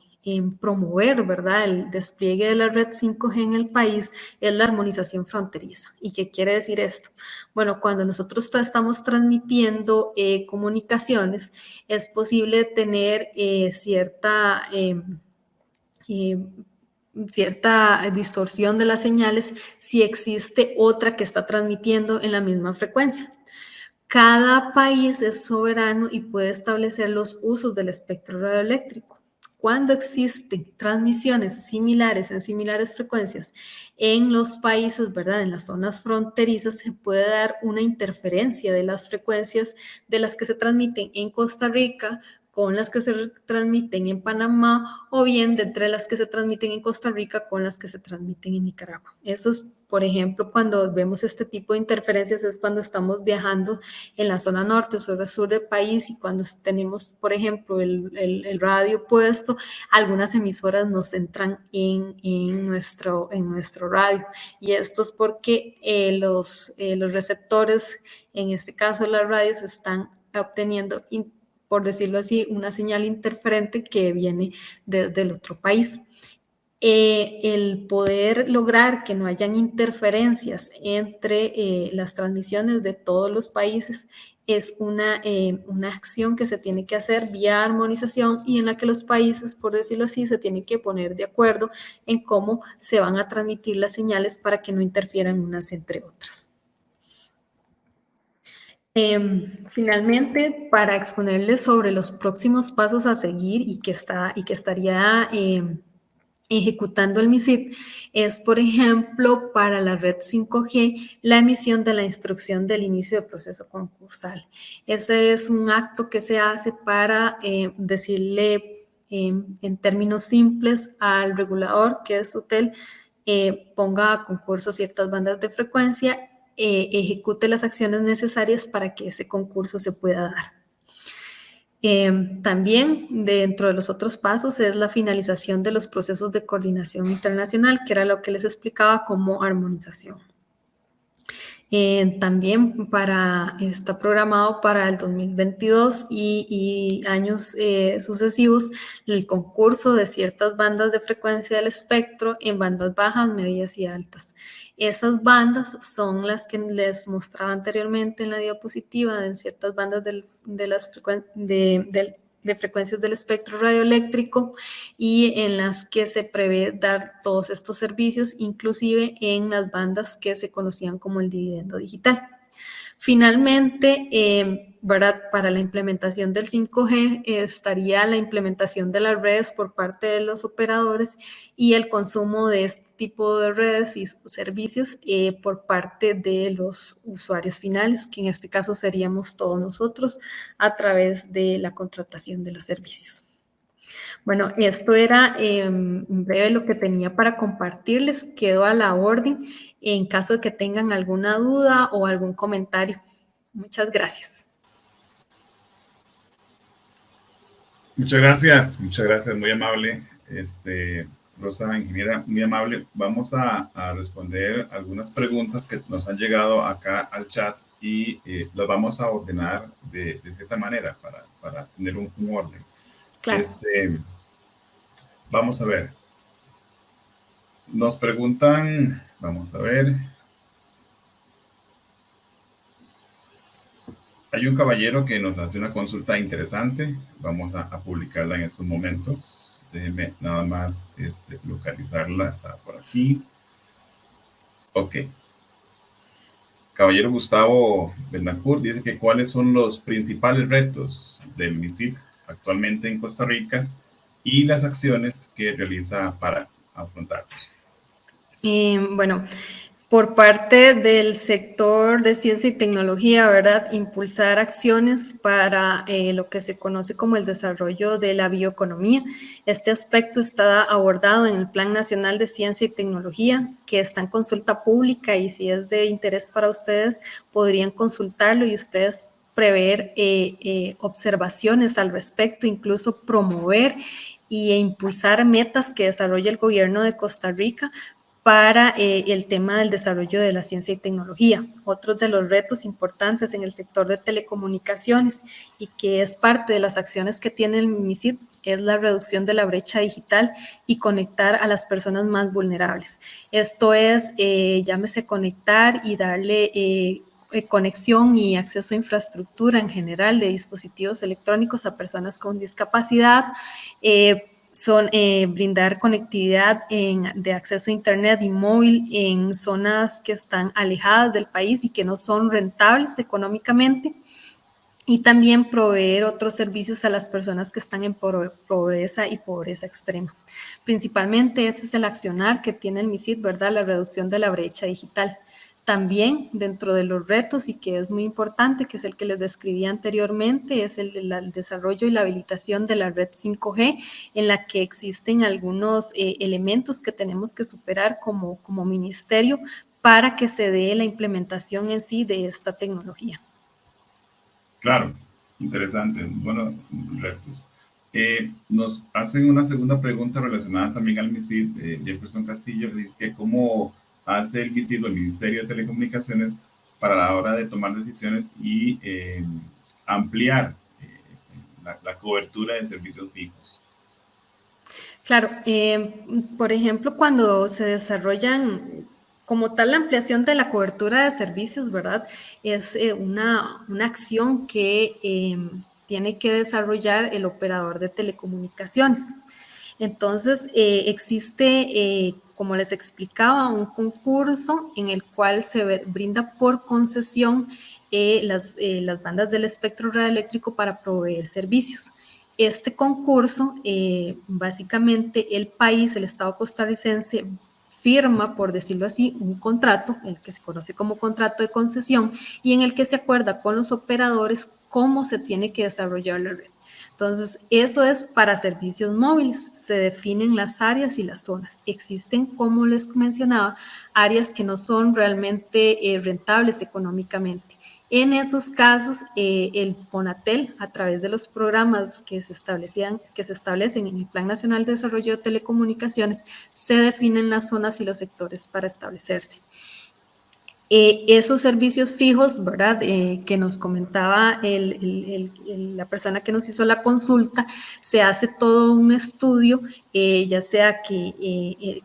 promover, ¿verdad?, el despliegue de la red 5G en el país es la armonización fronteriza. ¿Y qué quiere decir esto? Bueno, cuando nosotros estamos transmitiendo comunicaciones, es posible tener cierta distorsión de las señales si existe otra que está transmitiendo en la misma frecuencia. Cada país es soberano y puede establecer los usos del espectro radioeléctrico. Cuando existen transmisiones similares en similares frecuencias en los países, ¿verdad?, en las zonas fronterizas, se puede dar una interferencia de las frecuencias de las que se transmiten en Costa Rica con las que se transmiten en Panamá, o bien de entre las que se transmiten en Costa Rica con las que se transmiten en Nicaragua. Eso es, por ejemplo, cuando vemos este tipo de interferencias es cuando estamos viajando en la zona norte o sur del país, y cuando tenemos, por ejemplo, el radio puesto, algunas emisoras nos entran en nuestro radio, y esto es porque los receptores, en este caso las radios, están obteniendo, por decirlo así, una señal interferente que viene del otro país. El poder lograr que no hayan interferencias entre las transmisiones de todos los países es una acción que se tiene que hacer vía armonización, y en la que los países, por decirlo así, se tienen que poner de acuerdo en cómo se van a transmitir las señales para que no interfieran unas entre otras. Finalmente, para exponerles sobre los próximos pasos a seguir y que estaría ejecutando el MISID, es, por ejemplo, para la red 5G, la emisión de la instrucción del inicio de proceso concursal. Ese es un acto que se hace para decirle en términos simples al regulador, que es SUTEL, ponga a concurso ciertas bandas de frecuencia, ejecute las acciones necesarias para que ese concurso se pueda dar. También dentro de los otros pasos es la finalización de los procesos de coordinación internacional, que era lo que les explicaba como armonización. También está programado para el 2022 y años sucesivos el concurso de ciertas bandas de frecuencia del espectro en bandas bajas, medias y altas. Esas bandas son las que les mostraba anteriormente en la diapositiva, en ciertas bandas de frecuencias del espectro radioeléctrico, y en las que se prevé dar todos estos servicios, inclusive en las bandas que se conocían como el dividendo digital. Finalmente, para la implementación del 5G estaría la implementación de las redes por parte de los operadores y el consumo de este tipo de redes y servicios por parte de los usuarios finales, que en este caso seríamos todos nosotros, a través de la contratación de los servicios. Bueno, esto era en breve lo que tenía para compartirles. Quedo a la orden en caso de que tengan alguna duda o algún comentario. Muchas gracias. Muchas gracias, muy amable. Rosa, ingeniera, muy amable. Vamos a responder algunas preguntas que nos han llegado acá al chat y las vamos a ordenar de cierta manera para tener un orden. Claro. Vamos a ver. Nos preguntan, vamos a ver. Hay un caballero que nos hace una consulta interesante. Vamos a publicarla en estos momentos. Déjenme nada más localizarla. Está por aquí. Ok. Caballero Gustavo Betancourt dice que cuáles son los principales retos del MISID actualmente en Costa Rica y las acciones que realiza para afrontarlos. Bueno, por parte del sector de ciencia y tecnología, ¿verdad? Impulsar acciones para lo que se conoce como el desarrollo de la bioeconomía. Este aspecto está abordado en el Plan Nacional de Ciencia y Tecnología, que está en consulta pública, y si es de interés para ustedes, podrían consultarlo y ustedes prever observaciones al respecto, incluso promover e impulsar metas que desarrolle el gobierno de Costa Rica para el tema del desarrollo de la ciencia y tecnología. Otros de los retos importantes en el sector de telecomunicaciones, y que es parte de las acciones que tiene el MISID, es la reducción de la brecha digital y conectar a las personas más vulnerables. Esto es, llámese conectar y darle conexión y acceso a infraestructura en general de dispositivos electrónicos a personas con discapacidad, brindar conectividad de acceso a internet y móvil en zonas que están alejadas del país y que no son rentables económicamente, y también proveer otros servicios a las personas que están en pobreza y pobreza extrema. Principalmente ese es el accionar que tiene el MISID, ¿verdad? La reducción de la brecha digital. También dentro de los retos y que es muy importante, que es el que les describí anteriormente, es el desarrollo y la habilitación de la red 5G, en la que existen algunos elementos que tenemos que superar como ministerio para que se dé la implementación en sí de esta tecnología. Claro, interesante, bueno, retos. Nos hacen una segunda pregunta relacionada también al MISID. Jefferson Castillo dice que cómo hace el MISID o el Ministerio de Telecomunicaciones para la hora de tomar decisiones y ampliar la cobertura de servicios fijos. Claro, por ejemplo, cuando se desarrollan como tal la ampliación de la cobertura de servicios, ¿verdad? Es una acción que tiene que desarrollar el operador de telecomunicaciones. Entonces, existe, como les explicaba, un concurso en el cual se brinda por concesión las bandas del espectro radioeléctrico para proveer servicios. Este concurso, básicamente el país, el Estado costarricense, firma, por decirlo así, un contrato, el que se conoce como contrato de concesión, y en el que se acuerda con los operadores cómo se tiene que desarrollar la red. Entonces, eso es para servicios móviles. Se definen las áreas y las zonas. Existen, como les mencionaba, áreas que no son realmente rentables económicamente. En esos casos, el Fonatel, a través de los programas que se establecen en el Plan Nacional de Desarrollo de Telecomunicaciones, se definen las zonas y los sectores para establecerse. Esos servicios fijos, ¿verdad? Que nos comentaba la persona que nos hizo la consulta, se hace todo un estudio, ya sea que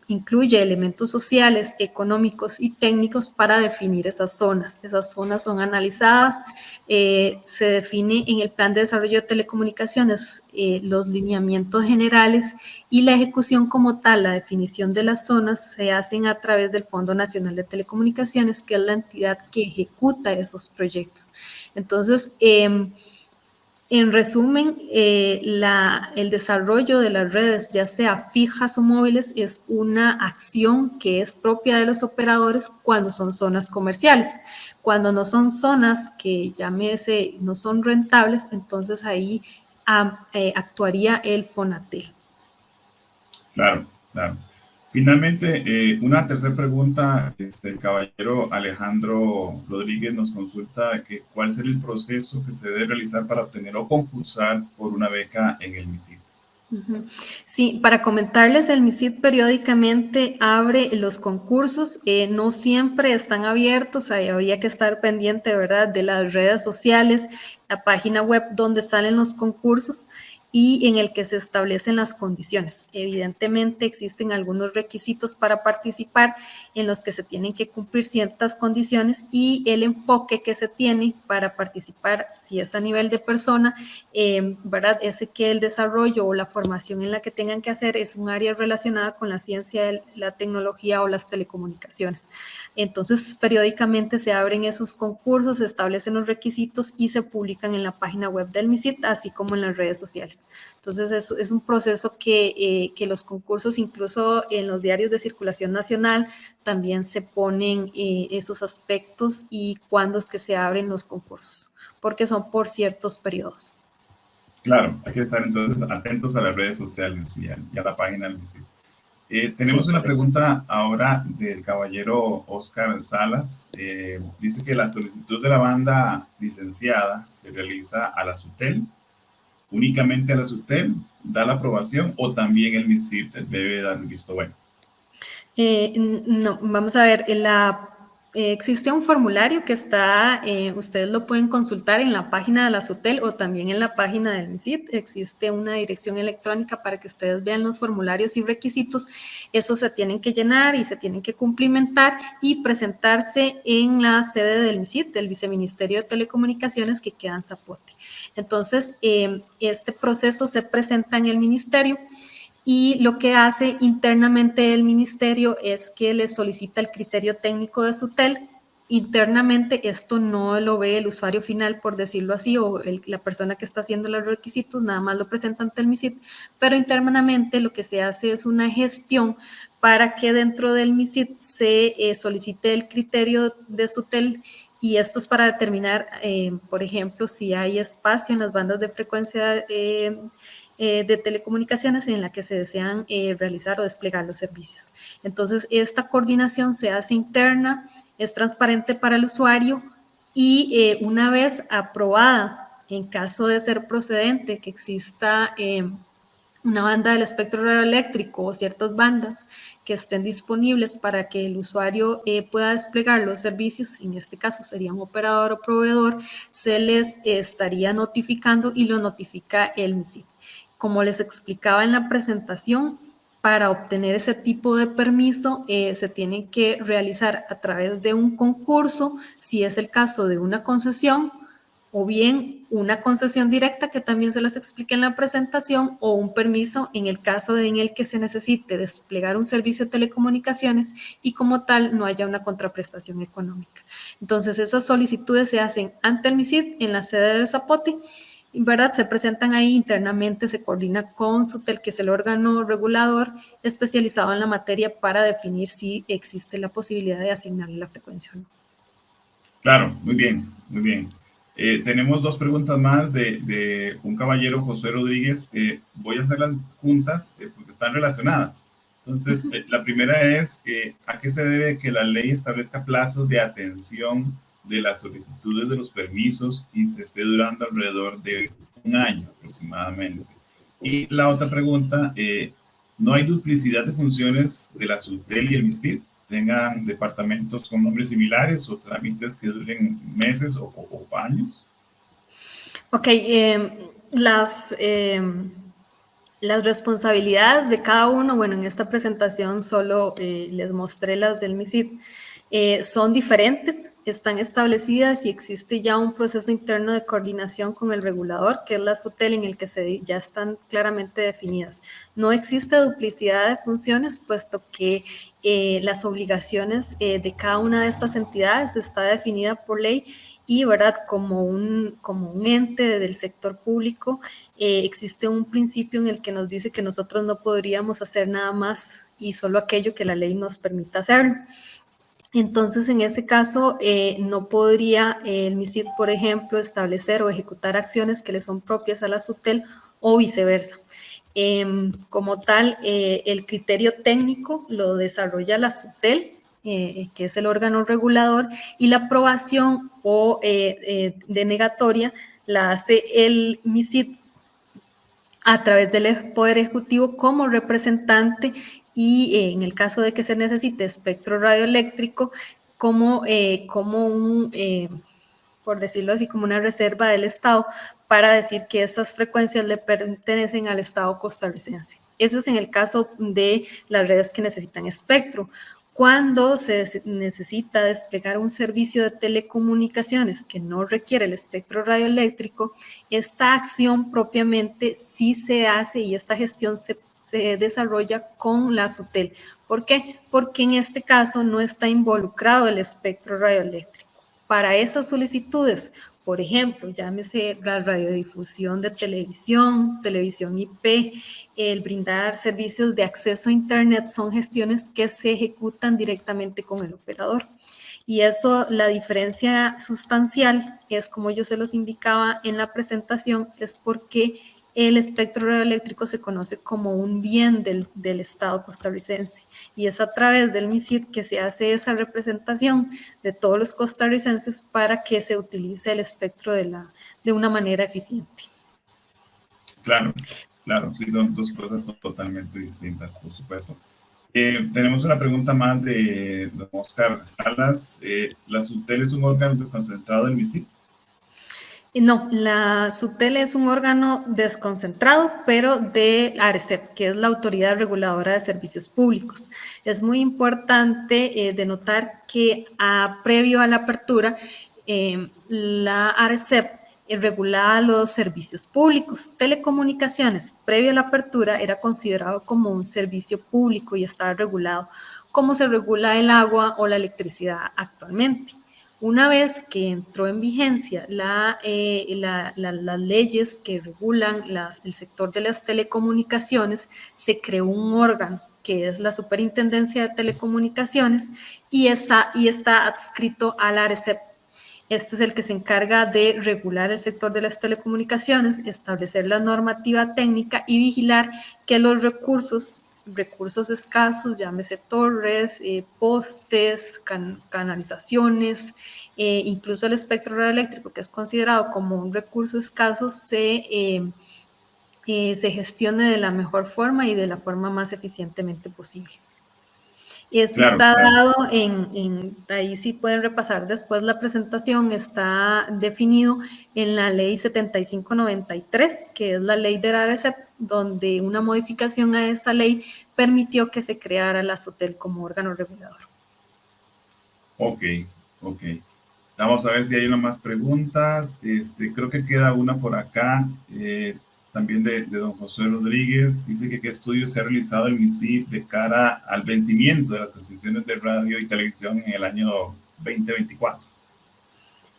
incluye elementos sociales, económicos y técnicos para definir esas zonas. Esas zonas son analizadas, se define en el Plan de Desarrollo de Telecomunicaciones los lineamientos generales y la ejecución como tal, la definición de las zonas, se hacen a través del Fondo Nacional de Telecomunicaciones, que es la entidad que ejecuta esos proyectos. Entonces, en resumen, el desarrollo de las redes, ya sea fijas o móviles, es una acción que es propia de los operadores cuando son zonas comerciales. Cuando no son zonas que llámese no son rentables, entonces ahí actuaría el Fonatel. Claro, claro. Finalmente, una tercera pregunta, el caballero Alejandro Rodríguez nos consulta que cuál será el proceso que se debe realizar para obtener o concursar por una beca en el MISID. Sí, para comentarles, el MISID periódicamente abre los concursos, no siempre están abiertos, ahí habría que estar pendiente, ¿verdad?, de las redes sociales, la página web donde salen los concursos y en el que se establecen las condiciones. Evidentemente existen algunos requisitos para participar en los que se tienen que cumplir ciertas condiciones y el enfoque que se tiene para participar, si es a nivel de persona, ¿verdad?, es que el desarrollo o la formación en la que tengan que hacer es un área relacionada con la ciencia, la tecnología o las telecomunicaciones. Entonces, periódicamente se abren esos concursos, se establecen los requisitos y se publican en la página web del MISID, así como en las redes sociales. Entonces, es un proceso que los concursos, incluso en los diarios de circulación nacional, también se ponen esos aspectos y cuándo es que se abren los concursos, porque son por ciertos periodos. Claro, hay que estar entonces atentos a las redes sociales y a la página del MISID. Tenemos una pregunta ahora del caballero Oscar Salas. Dice que la solicitud de la banda licenciada se realiza a la SUTEL, únicamente a la SUTEL da la aprobación o también el MISID debe dar el visto bueno. No, vamos a ver, existe un formulario que está, ustedes lo pueden consultar en la página de la SUTEL o también en la página del MISID. Existe una dirección electrónica para que ustedes vean los formularios y requisitos. Esos se tienen que llenar y se tienen que cumplimentar y presentarse en la sede del MISID, del Viceministerio de Telecomunicaciones, que queda en Zapote. Entonces, este proceso se presenta en el ministerio. Y lo que hace internamente el ministerio es que le solicita el criterio técnico de SUTEL internamente esto no lo ve el usuario final, por decirlo así, o la persona que está haciendo los requisitos, nada más lo presenta ante el MISID, pero internamente lo que se hace es una gestión para que dentro del MISID se solicite el criterio de SUTEL, y esto es para determinar, por ejemplo, si hay espacio en las bandas de frecuencia de telecomunicaciones en la que se desean realizar o desplegar los servicios. Entonces, esta coordinación se hace interna, es transparente para el usuario y una vez aprobada, en caso de ser procedente, que exista una banda del espectro radioeléctrico o ciertas bandas que estén disponibles para que el usuario pueda desplegar los servicios, en este caso sería un operador o proveedor, se les estaría notificando y lo notifica el MISID. Como les explicaba en la presentación, para obtener ese tipo de permiso se tiene que realizar a través de un concurso, si es el caso de una concesión, o bien una concesión directa, que también se las expliqué en la presentación, o un permiso en el caso en el que se necesite desplegar un servicio de telecomunicaciones y como tal no haya una contraprestación económica. Entonces, esas solicitudes se hacen ante el MISID en la sede de Zapote, ¿verdad? Se presentan ahí internamente, se coordina con SUTEL, que es el órgano regulador especializado en la materia para definir si existe la posibilidad de asignarle la frecuencia o no. Claro, muy bien, muy bien. Tenemos dos preguntas más de un caballero, José Rodríguez. Voy a hacerlas juntas porque están relacionadas. Entonces, la primera es, ¿a qué se debe que la ley establezca plazos de atención de las solicitudes de los permisos y se esté durando alrededor de un año aproximadamente? Y la otra pregunta, ¿no hay duplicidad de funciones de la SUTEL y el MISTID? Tengan departamentos con nombres similares o trámites que duren meses o años? Ok, las responsabilidades de cada uno, bueno, en esta presentación solo les mostré las del MISID, son diferentes, están establecidas y existe ya un proceso interno de coordinación con el regulador, que es la SUTEL, en el que ya están claramente definidas. No existe duplicidad de funciones, puesto que las obligaciones de cada una de estas entidades está definida por ley y, ¿verdad?, como un ente del sector público, existe un principio en el que nos dice que nosotros no podríamos hacer nada más y solo aquello que la ley nos permita hacerlo. Entonces, en ese caso, no podría el MISID, por ejemplo, establecer o ejecutar acciones que le son propias a la SUTEL o viceversa. Como tal, el criterio técnico lo desarrolla la SUTEL, que es el órgano regulador, y la aprobación o denegatoria la hace el MISID a través del Poder Ejecutivo como representante y en el caso de que se necesite espectro radioeléctrico como por decirlo así, como una reserva del Estado para decir que estas frecuencias le pertenecen al Estado costarricense. Ese es en el caso de las redes que necesitan espectro. Cuando se necesita desplegar un servicio de telecomunicaciones que no requiere el espectro radioeléctrico, esta acción propiamente sí se hace y esta gestión se desarrolla con la SUTEL. ¿Por qué? Porque en este caso no está involucrado el espectro radioeléctrico. Para esas solicitudes, por ejemplo, llámese la radiodifusión de televisión, televisión IP, el brindar servicios de acceso a Internet, son gestiones que se ejecutan directamente con el operador. Y eso, la diferencia sustancial es, como yo se los indicaba en la presentación, es porque el espectro radioeléctrico se conoce como un bien del Estado costarricense y es a través del MISID que se hace esa representación de todos los costarricenses para que se utilice el espectro de una manera eficiente. Claro, claro, sí, son dos cosas totalmente distintas, por supuesto. Tenemos una pregunta más de don Oscar Salas. ¿La SUTEL es un órgano desconcentrado del MISID? No, la SUTEL es un órgano desconcentrado, pero de ARECEP, que es la Autoridad Reguladora de Servicios Públicos. Es muy importante denotar que previo a la apertura, la ARECEP regulaba los servicios públicos. Telecomunicaciones, previo a la apertura, era considerado como un servicio público y estaba regulado como se regula el agua o la electricidad actualmente. Una vez que entró en vigencia las leyes que regulan el sector de las telecomunicaciones, se creó un órgano que es la Superintendencia de Telecomunicaciones y está adscrito a la ARECEP. Este es el que se encarga de regular el sector de las telecomunicaciones, establecer la normativa técnica y vigilar que los recursos escasos, llámese torres, postes, canalizaciones, incluso el espectro radioeléctrico, que es considerado como un recurso escaso, se gestione de la mejor forma y de la forma más eficientemente posible. Eso Claro, está claro. dado ahí sí pueden repasar después la presentación, está definido en la ley 7593, que es la ley de la ARECEP, donde una modificación a esa ley permitió que se creara la SOTEL como órgano regulador. Ok, ok. Vamos a ver si hay unas más preguntas. Creo que queda una por acá, también de don José Rodríguez. Dice que qué estudios se ha realizado el MISID de cara al vencimiento de las concesiones de radio y televisión en el año 2024.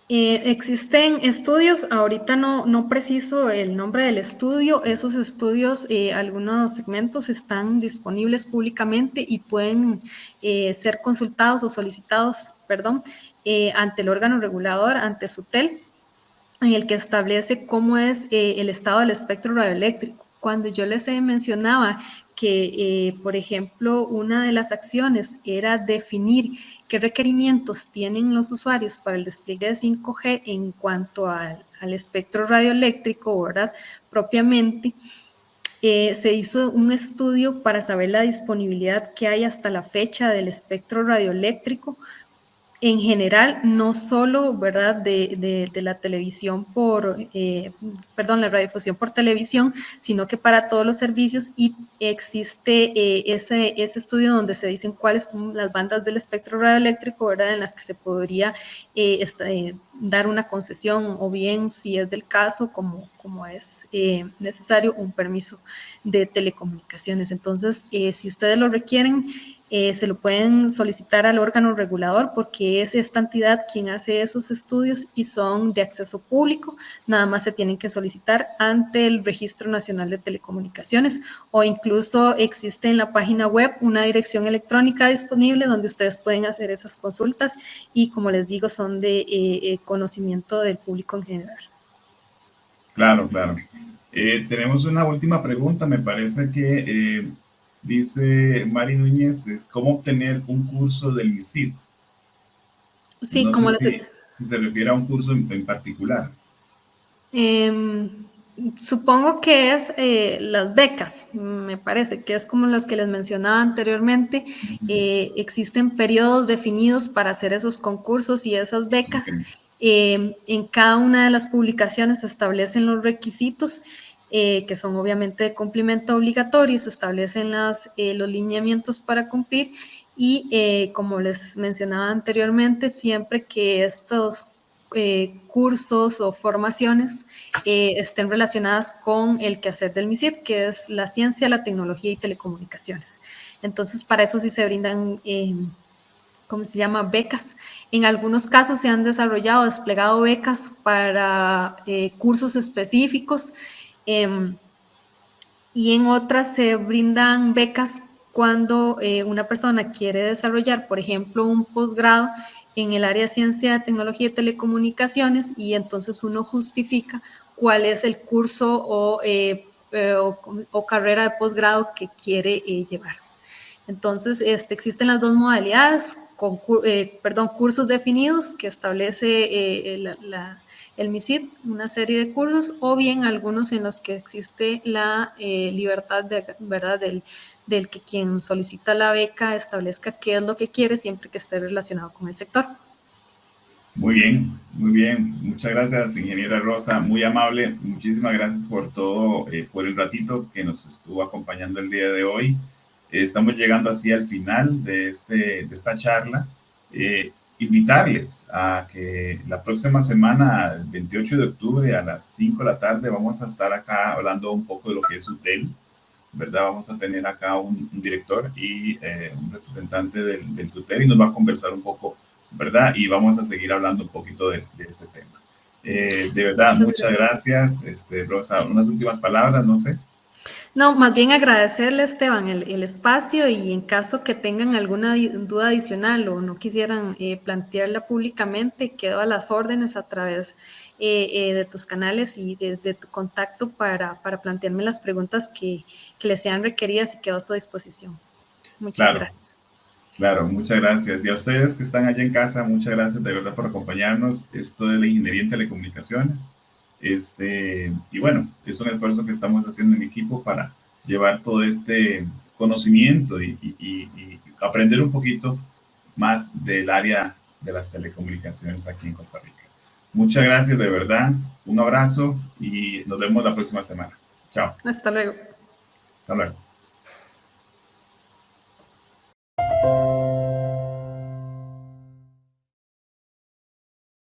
Existen estudios, ahorita no preciso el nombre del estudio, esos estudios, algunos segmentos están disponibles públicamente y pueden ser consultados o solicitados, perdón, ante el órgano regulador, ante SUTEL, en el que establece cómo es el estado del espectro radioeléctrico. Cuando yo les mencionaba que, por ejemplo, una de las acciones era definir qué requerimientos tienen los usuarios para el despliegue de 5G en cuanto al espectro radioeléctrico, ¿verdad? Propiamente, se hizo un estudio para saber la disponibilidad que hay hasta la fecha del espectro radioeléctrico en general, no solo, ¿verdad?, de la televisión la radiodifusión por televisión, sino que para todos los servicios, y existe ese estudio donde se dicen cuáles son las bandas del espectro radioeléctrico, ¿verdad?, en las que se podría dar una concesión, o bien, si es del caso, como es necesario, un permiso de telecomunicaciones. Entonces, si ustedes lo requieren, se lo pueden solicitar al órgano regulador, porque es esta entidad quien hace esos estudios y son de acceso público. Nada más se tienen que solicitar ante el Registro Nacional de Telecomunicaciones, o incluso existe en la página web una dirección electrónica disponible donde ustedes pueden hacer esas consultas, y como les digo, son de conocimiento del público en general. Claro, claro. Tenemos una última pregunta, me parece que dice Mari Núñez, es cómo obtener un curso del MISID. Sí, No como sé les si se refiere a un curso en particular. Supongo que es las becas, me parece, que es como las que les mencionaba anteriormente. Ujú. Existen periodos definidos para hacer esos concursos y esas becas. Ok. En cada una de las publicaciones se establecen los requisitos, que son obviamente de cumplimiento obligatorio, se establecen los lineamientos para cumplir, y como les mencionaba anteriormente, siempre que estos cursos o formaciones estén relacionadas con el quehacer del MISID, que es la ciencia, la tecnología y telecomunicaciones. Entonces, para eso sí se brindan, ¿cómo se llama?, becas. En algunos casos se han desplegado becas para cursos específicos, eh, y en otras se brindan becas cuando una persona quiere desarrollar, por ejemplo, un posgrado en el área de ciencia, tecnología y telecomunicaciones, y entonces uno justifica cuál es el curso o carrera de posgrado que quiere llevar. Entonces, existen las dos modalidades, cursos definidos que establece el MISID, una serie de cursos, o bien algunos en los que existe la libertad ¿verdad?, del que quien solicita la beca establezca qué es lo que quiere, siempre que esté relacionado con el sector. Muy bien, muy bien. Muchas gracias, ingeniera Rosa, muy amable. Muchísimas gracias por todo, por el ratito que nos estuvo acompañando el día de hoy. Estamos llegando así al final de esta charla. Invitarles a que la próxima semana, el 28 de octubre a las 5 de la tarde, vamos a estar acá hablando un poco de lo que es UTEL, ¿verdad? Vamos a tener acá un director y un representante del SUTEL, y nos va a conversar un poco ¿verdad? Y vamos a seguir hablando un poquito de este tema. De verdad, Muchas muchas gracias. gracias, Rosa. Unas últimas palabras, no sé. No, más bien agradecerle, Esteban, el espacio y en caso que tengan alguna duda adicional o no quisieran plantearla públicamente, quedo a las órdenes a través de tus canales y de tu contacto para plantearme las preguntas que les sean requeridas y quedo a su disposición. Muchas Claro, gracias. claro, muchas gracias. Y a ustedes que están allá en casa, muchas gracias de verdad por acompañarnos. Esto de la ingeniería en telecomunicaciones. Y bueno, es un esfuerzo que estamos haciendo en equipo para llevar todo este conocimiento y aprender un poquito más del área de las telecomunicaciones aquí en Costa Rica. Muchas gracias de verdad. Un abrazo y nos vemos la próxima semana. Chao. Hasta luego. Hasta luego.